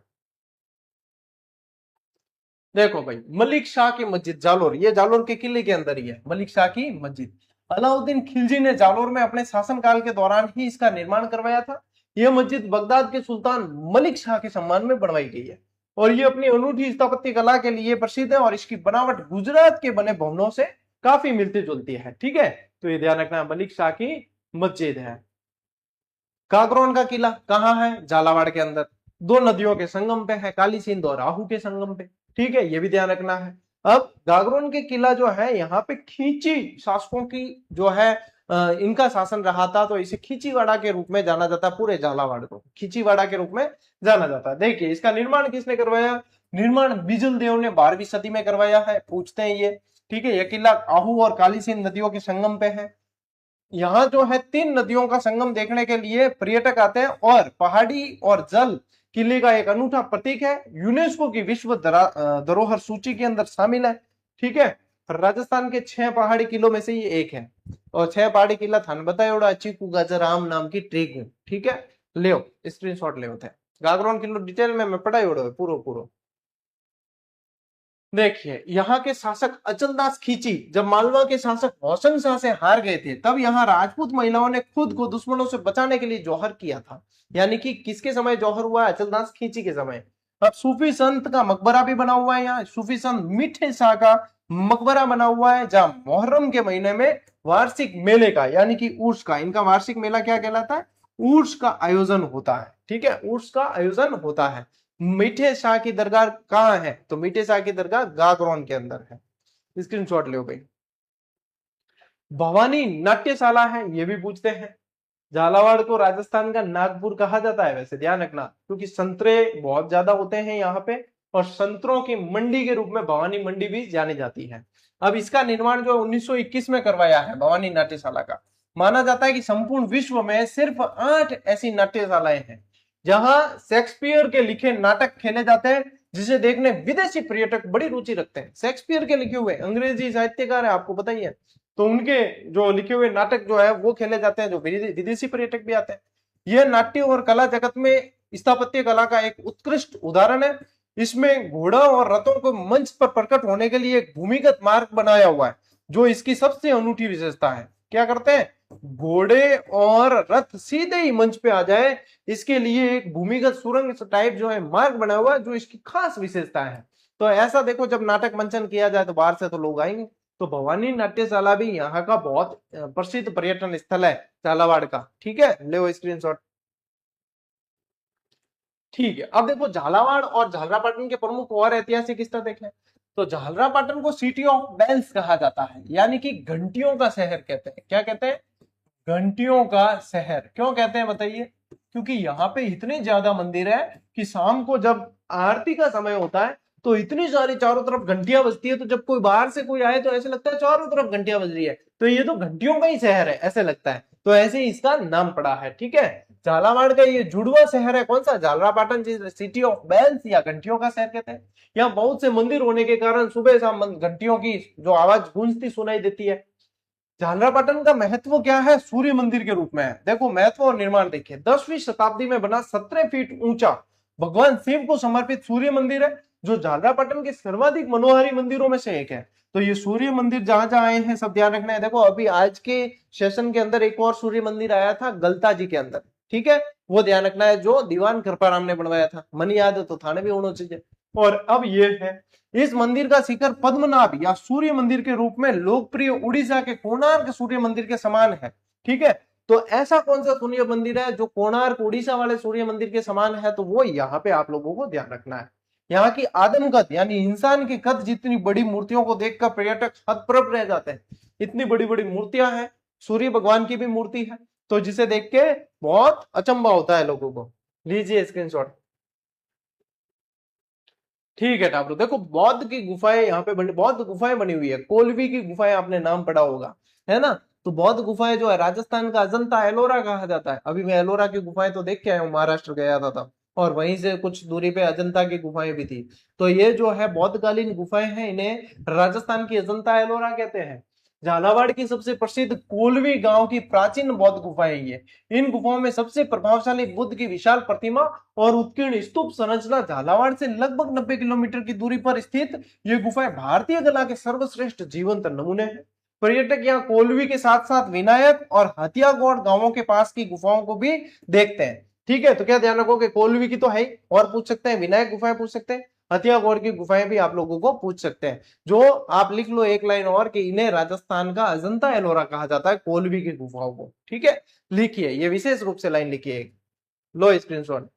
देखो भाई, मलिक शाह की मस्जिद जालोर, ये जालोर के किले के अंदर ही है मलिक शाह की मस्जिद। अलाउद्दीन खिलजी ने जालोर में अपने शासनकाल के दौरान ही इसका निर्माण करवाया था। यह मस्जिद बगदाद के सुल्तान मलिक शाह के सम्मान में बनवाई गई है और ये अपनी अनूठी स्थापत्य कला के लिए प्रसिद्ध है और इसकी बनावट गुजरात के बने भवनों से काफी मिलती जुलती है, ठीक है। तो ये ध्यान रखना, मलिक शाह की मस्जिद है। कागरोन का किला कहाँ है? झालावाड़ के अंदर। दो नदियों के संगम पे है, काली सिंध और आहू के संगम पे, ठीक है, ये भी ध्यान रखना है। अब गागरोन के किला जो है यहाँ पे खींची शासकों की जो है इनका शासन रहा था, तो इसे खींचीवाड़ा के रूप में जाना जाता है। पूरे झालावाड़ को खींचीवाड़ा के रूप में जाना जाता है। देखिए, इसका निर्माण किसने करवाया? निर्माण बिजल देव ने 12वीं सदी में करवाया है, पूछते हैं ये, ठीक है। यह किला आहू और काली सिंध नदियों के संगम पे है। यहाँ जो है 3 नदियों का संगम देखने के लिए पर्यटक आते हैं और पहाड़ी और जल किले का एक अनूठा प्रतीक है। यूनेस्को की विश्व धरोहर सूची के अंदर शामिल है, ठीक है। राजस्थान के 6 पहाड़ी किलों में से ये एक है और 6 पहाड़ी किला थान बताया चीकू गाजराम नाम की ट्रेक, ठीक है। ले स्क्रीनशॉट ले होते हैं। गागरोन किलो डिटेल में मैं पढ़ाई उड़ो पूरा पूरा। देखिए, यहाँ के शासक अचलदास खींची जब मालवा के शासक होशंग शाह से हार गए थे, तब यहाँ राजपूत महिलाओं ने खुद को दुश्मनों से बचाने के लिए जौहर किया था। यानी कि किसके समय जौहर हुआ? अचलदास खींची के समय। अब सूफी संत का मकबरा भी बना हुआ है यहाँ। सूफी संत मीठे शाह का मकबरा बना हुआ है, जहाँ मुहर्रम के महीने में वार्षिक मेले का यानी कि उर्स का, इनका वार्षिक मेला क्या कहलाता है? उर्स का आयोजन होता है। ठीक है, उर्स का आयोजन होता है। मीठे शाह की दरगाह कहाँ है? तो मीठे शाह की दरगाह गागरोन के अंदर है। स्क्रीनशॉट लो भाई। भवानी नाट्यशाला है, ये भी पूछते हैं। झालावाड़ को राजस्थान का नागपुर कहा जाता है, वैसे ध्यान रखना, क्योंकि संतरे बहुत ज्यादा होते हैं यहाँ पे, और संतरों की मंडी के रूप में भवानी मंडी भी जानी जाती है। अब इसका निर्माण जो 1921 में करवाया है भवानी नाट्यशाला का, माना जाता है कि संपूर्ण विश्व में सिर्फ 8 ऐसी नाट्यशालाएं हैं जहां शेक्सपियर के लिखे नाटक खेले जाते हैं, जिसे देखने विदेशी पर्यटक बड़ी रुचि रखते हैं। शेक्सपियर के लिखे हुए अंग्रेजी साहित्यकार है, आपको पता ही है, तो उनके जो लिखे हुए नाटक जो है वो खेले जाते हैं, जो विदेशी पर्यटक भी आते हैं। यह नाट्य और कला जगत में स्थापत्य कला का एक उत्कृष्ट उदाहरण है। इसमें घोड़ा और रथों को मंच पर प्रकट होने के लिए एक भूमिगत मार्ग बनाया हुआ है, जो इसकी सबसे अनूठी विशेषता है। क्या करते हैं? घोड़े और रथ सीधे ही मंच पे आ जाए, इसके लिए एक भूमिगत सुरंग टाइप जो है मार्ग बना हुआ है, जो इसकी खास विशेषता है। तो ऐसा देखो, जब नाटक मंचन किया जाए तो बाहर से तो लोग आएंगे। तो भवानी नाट्यशाला भी यहाँ का बहुत प्रसिद्ध पर्यटन स्थल है, झालावाड़ का। ठीक है, ले स्क्रीनशॉट। ठीक है, अब देखो झालावाड़ और झालरापाटन के प्रमुख और ऐतिहासिक स्थल देखें तो झालरापाटन को सिटी ऑफ बेल्स कहा जाता है, यानी कि घंटियों का शहर कहते हैं। क्या कहते हैं? घंटियों का शहर। क्यों कहते हैं बताइए? क्योंकि यहाँ पे इतने ज्यादा मंदिर है कि शाम को जब आरती का समय होता है तो इतनी सारी चारों तरफ घंटियां बजती है, तो जब कोई बाहर से कोई आए तो ऐसे लगता है चारों तरफ घंटियां बज रही है, तो ये तो घंटियों का ही शहर है ऐसे लगता है, तो ऐसे ही इसका नाम पड़ा है। ठीक है, झालावाड़ का ये जुड़वा शहर है, कौन सा? झालरापाटन, सिटी ऑफ बेल्स या घंटियों का शहर कहते हैं। यहाँ बहुत से मंदिर होने के कारण सुबह शाम घंटियों की जो आवाज गूंजती सुनाई देती है। झालरापाटन का महत्व क्या है? सूर्य मंदिर के रूप में है। देखो महत्व और निर्माण देखिए, 10वीं शताब्दी में बना 17 फीट ऊंचा भगवान शिव को समर्पित सूर्य मंदिर है, जो झालरापाटन के सर्वाधिक मनोहारी मंदिरों में से एक है। तो ये सूर्य मंदिर जहां जहां आए हैं सब ध्यान रखना है। देखो अभी आज के सेशन के अंदर एक और सूर्य मंदिर आया था गलता जी के अंदर, ठीक है, वो ध्यान रखना है, जो दीवान कृपाराम ने बनवाया था। मन याद है तो थाने भी होना चाहिए। और अब ये है, इस मंदिर का शिखर पद्मनाभ या सूर्य मंदिर के रूप में लोकप्रिय उड़ीसा के कोणार्क सूर्य मंदिर के समान है। ठीक है, तो ऐसा कौन सा सूर्य मंदिर है जो कोणार्क उड़ीसा वाले सूर्य मंदिर के समान है? तो वो यहाँ पे आप लोगों को ध्यान रखना है। यहाँ की आदमकद यानी इंसान के कद जितनी बड़ी मूर्तियों को देखकर पर्यटक हतप्रभ रह जाते हैं। इतनी बड़ी बड़ी मूर्तियां हैं, सूर्य भगवान की भी मूर्ति है, तो जिसे देख के बहुत अचंभा होता है लोगों को। लीजिए स्क्रीनशॉट। ठीक है ठाकुर, देखो बौद्ध की गुफाएं यहाँ पे बनी, बौद्ध गुफाएं बनी हुई है। कोलवी की गुफाएं आपने नाम पढ़ा होगा, है ना? तो बौद्ध गुफाएं जो है राजस्थान का अजंता एलोरा कहा जाता है। अभी मैं एलोरा की गुफाएं तो देख के आया हूँ, महाराष्ट्र गया था तब, और वहीं से कुछ दूरी पे अजंता की गुफाएं भी थी। तो ये जो है बौद्धकालीन गुफाएं हैं, इन्हें राजस्थान की अजंता एलोरा कहते हैं। झालावाड़ की सबसे प्रसिद्ध कोलवी गांव की प्राचीन बौद्ध गुफाएं ये। इन गुफाओं में सबसे प्रभावशाली बुद्ध की विशाल प्रतिमा और उत्कीर्ण स्तूप संरचना झालावाड़ से लगभग 90 किलोमीटर की दूरी पर स्थित ये गुफाएं भारतीय कला के सर्वश्रेष्ठ जीवंत नमूने हैं। पर्यटक यहाँ कोलवी के साथ साथ विनायक और हथियागौड़ गांवों के पास की गुफाओं को भी देखते हैं। ठीक है, तो क्या ध्यान रखो कि कोलवी की तो है, और पूछ सकते हैं, विनायक गुफाएं पूछ सकते हैं, हथियागौड़ की गुफाएं भी आप लोगों को पूछ सकते हैं। जो आप लिख लो एक लाइन और कि इन्हें राजस्थान का अजंता एलोरा कहा जाता है, कोलवी की गुफाओं को। ठीक है, लिखिए, ये विशेष रूप से लाइन लिखिए, लो स्क्रीनशॉट।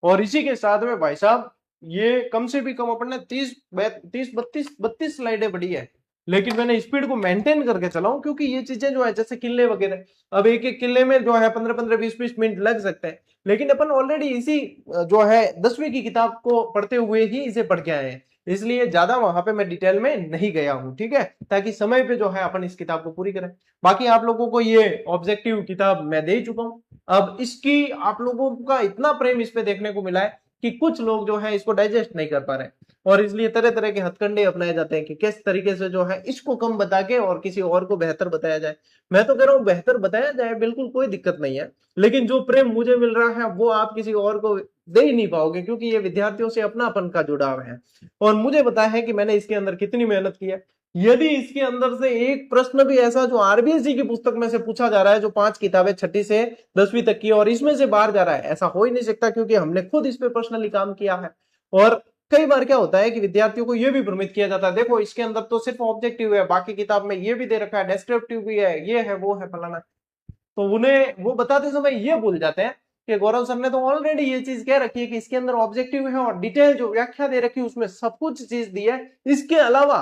और इसी के साथ में भाई साहब, ये कम से भी कम अपन ने 32 स्लाइडें पढ़ी है, लेकिन मैंने स्पीड को मेंटेन करके चलाऊं, क्योंकि ये चीजें जो है जैसे किले वगैरह, अब एक एक किले में जो है 15-15, 20-20 मिनट लग सकते हैं, लेकिन अपन ऑलरेडी इसी जो है 10वीं की किताब को पढ़ते हुए ही इसे पढ़ के आए हैं, इसलिए ज्यादा वहां पे मैं डिटेल में नहीं गया हूं। ठीक है, ताकि समय पे जो है अपन इस किताब को पूरी करें। बाकी आप लोगों को ये ऑब्जेक्टिव किताब मैं दे चुका हूं। अब इसकी आप लोगों का इतना प्रेम इस पे देखने को मिला है कि कुछ लोग जो है इसको डाइजेस्ट नहीं कर पा रहे, और इसलिए तरह तरह के हथकंडे अपनाए जाते हैं कि किस तरीके से जो है इसको कम बता के और किसी और को बेहतर बताया जाए। मैं तो कह रहा हूं बेहतर बताया जाए, बिल्कुल कोई दिक्कत नहीं है, लेकिन जो प्रेम मुझे मिल रहा है वो आप किसी और को दे ही नहीं पाओगे, क्योंकि ये विद्यार्थियों से अपनापन का जुड़ाव है, और मुझे पता है कि मैंने इसके अंदर कितनी मेहनत की है। यदि इसके अंदर से एक प्रश्न भी ऐसा जो आरबीएससी की पुस्तक में से पूछा जा रहा है, जो 5 किताबें 6ठी से 10वीं तक की, और इसमें से बाहर जा रहा है, ऐसा हो ही नहीं सकता, क्योंकि हमने खुद इस पे पर्सनली काम किया है। और कई बार क्या होता है कि विद्यार्थियों को यह भी भ्रमित किया जाता है, देखो इसके अंदर तो सिर्फ ऑब्जेक्टिव है, बाकी किताब में ये भी दे रखा है, डेस्क्रिप्टिव भी है, ये है, वो है, फलाना। तो उन्हें वो बताते समय ये भूल जाते हैं कि गौरव सर ने तो ऑलरेडी ये चीज कह रखी है कि इसके अंदर ऑब्जेक्टिव है और डिटेल जो व्याख्या दे रखी है उसमें सब कुछ चीज दी है, इसके अलावा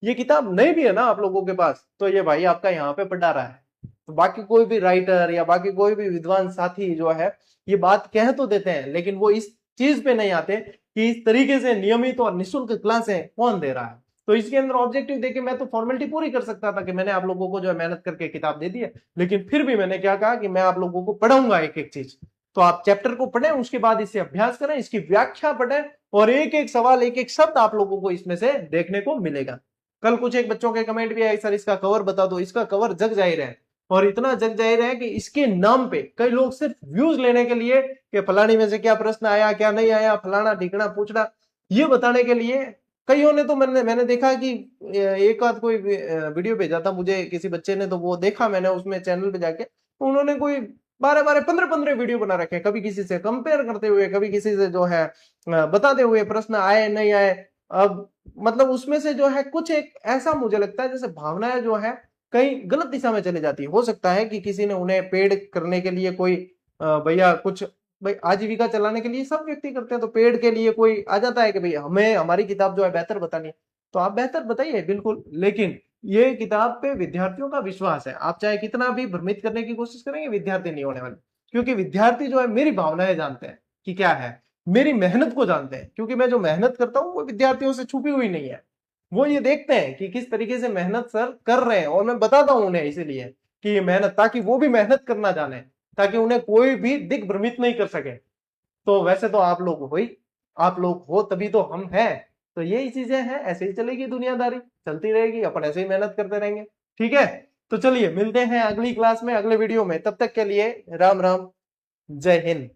ये किताब नहीं भी है ना आप लोगों के पास, तो ये भाई आपका यहाँ पे पढ़ा रहा है। तो बाकी कोई भी राइटर या बाकी कोई भी विद्वान साथी जो है ये बात कह तो देते हैं, लेकिन वो इस चीज पे नहीं आते कि इस तरीके से नियमित और निःशुल्क क्लासें कौन दे रहा है। तो इसके अंदर ऑब्जेक्टिव देके मैं तो फॉर्मेलिटी पूरी कर सकता था कि मैंने आप लोगों को जो है मेहनत करके किताब दे दी है, लेकिन फिर भी मैंने क्या कहा कि मैं आप लोगों को पढ़ाऊंगा एक एक चीज। तो आप चैप्टर को पढ़ें, उसके बाद इसे अभ्यास करें, इसकी व्याख्या पढ़ें, और एक एक सवाल एक एक शब्द आप लोगों को इसमें से देखने को मिलेगा। कल कुछ एक बच्चों के कमेंट भी आए, सर इसका कवर बता दो। इसका कवर जग जाहिर है, और इतना जग जाहिर है कि इसके नाम पे कई लोग सिर्फ व्यूज लेने के लिए कि फलानी में से क्या प्रश्न आया क्या नहीं आया, फलाना ढिकना पूछना, ये बताने के लिए कईयों ने तो मैंने देखा कि एक आध कोई वीडियो भेजा था मुझे किसी बच्चे ने, तो वो देखा मैंने उसमें चैनल पे जाके, तो उन्होंने कोई 12-12 15-15 वीडियो बना रखे, कभी किसी से कंपेयर करते हुए, कभी किसी से जो है बताते हुए प्रश्न आए नहीं आए। अब मतलब उसमें से जो है कुछ एक ऐसा मुझे लगता है जैसे भावनाएं जो है कहीं गलत दिशा में चली जाती है। हो सकता है कि किसी ने उन्हें पेड करने के लिए कोई भैया कुछ, भाई आजीविका चलाने के लिए सब व्यक्ति करते हैं, तो पेड के लिए कोई आ जाता है कि भाई हमें हमारी किताब जो है बेहतर बतानी है, तो आप बेहतर बताइए बिल्कुल, लेकिन ये किताब पे विद्यार्थियों का विश्वास है। आप चाहे कितना भी भ्रमित करने की कोशिश करेंगे, विद्यार्थी नहीं होने वाले, क्योंकि विद्यार्थी जो है मेरी भावनाएं जानते हैं कि क्या है, मेरी मेहनत को जानते हैं, क्योंकि मैं जो मेहनत करता हूँ वो विद्यार्थियों से छुपी हुई नहीं है। वो ये देखते हैं कि किस तरीके से मेहनत सर कर रहे हैं, और मैं बताता हूं उन्हें इसीलिए कि ये मेहनत, ताकि वो भी मेहनत करना जाने, ताकि उन्हें कोई भी दिग्भ्रमित नहीं कर सके। तो वैसे तो आप लोग हो ही, आप लोग हो तभी तो हम हैं। तो यही चीजें हैं, ऐसे ही चलेगी दुनियादारी, चलती रहेगी, अपन ऐसे ही मेहनत करते रहेंगे। ठीक है, तो चलिए मिलते हैं अगली क्लास में, अगले वीडियो में। तब तक के लिए राम राम, जय हिंद।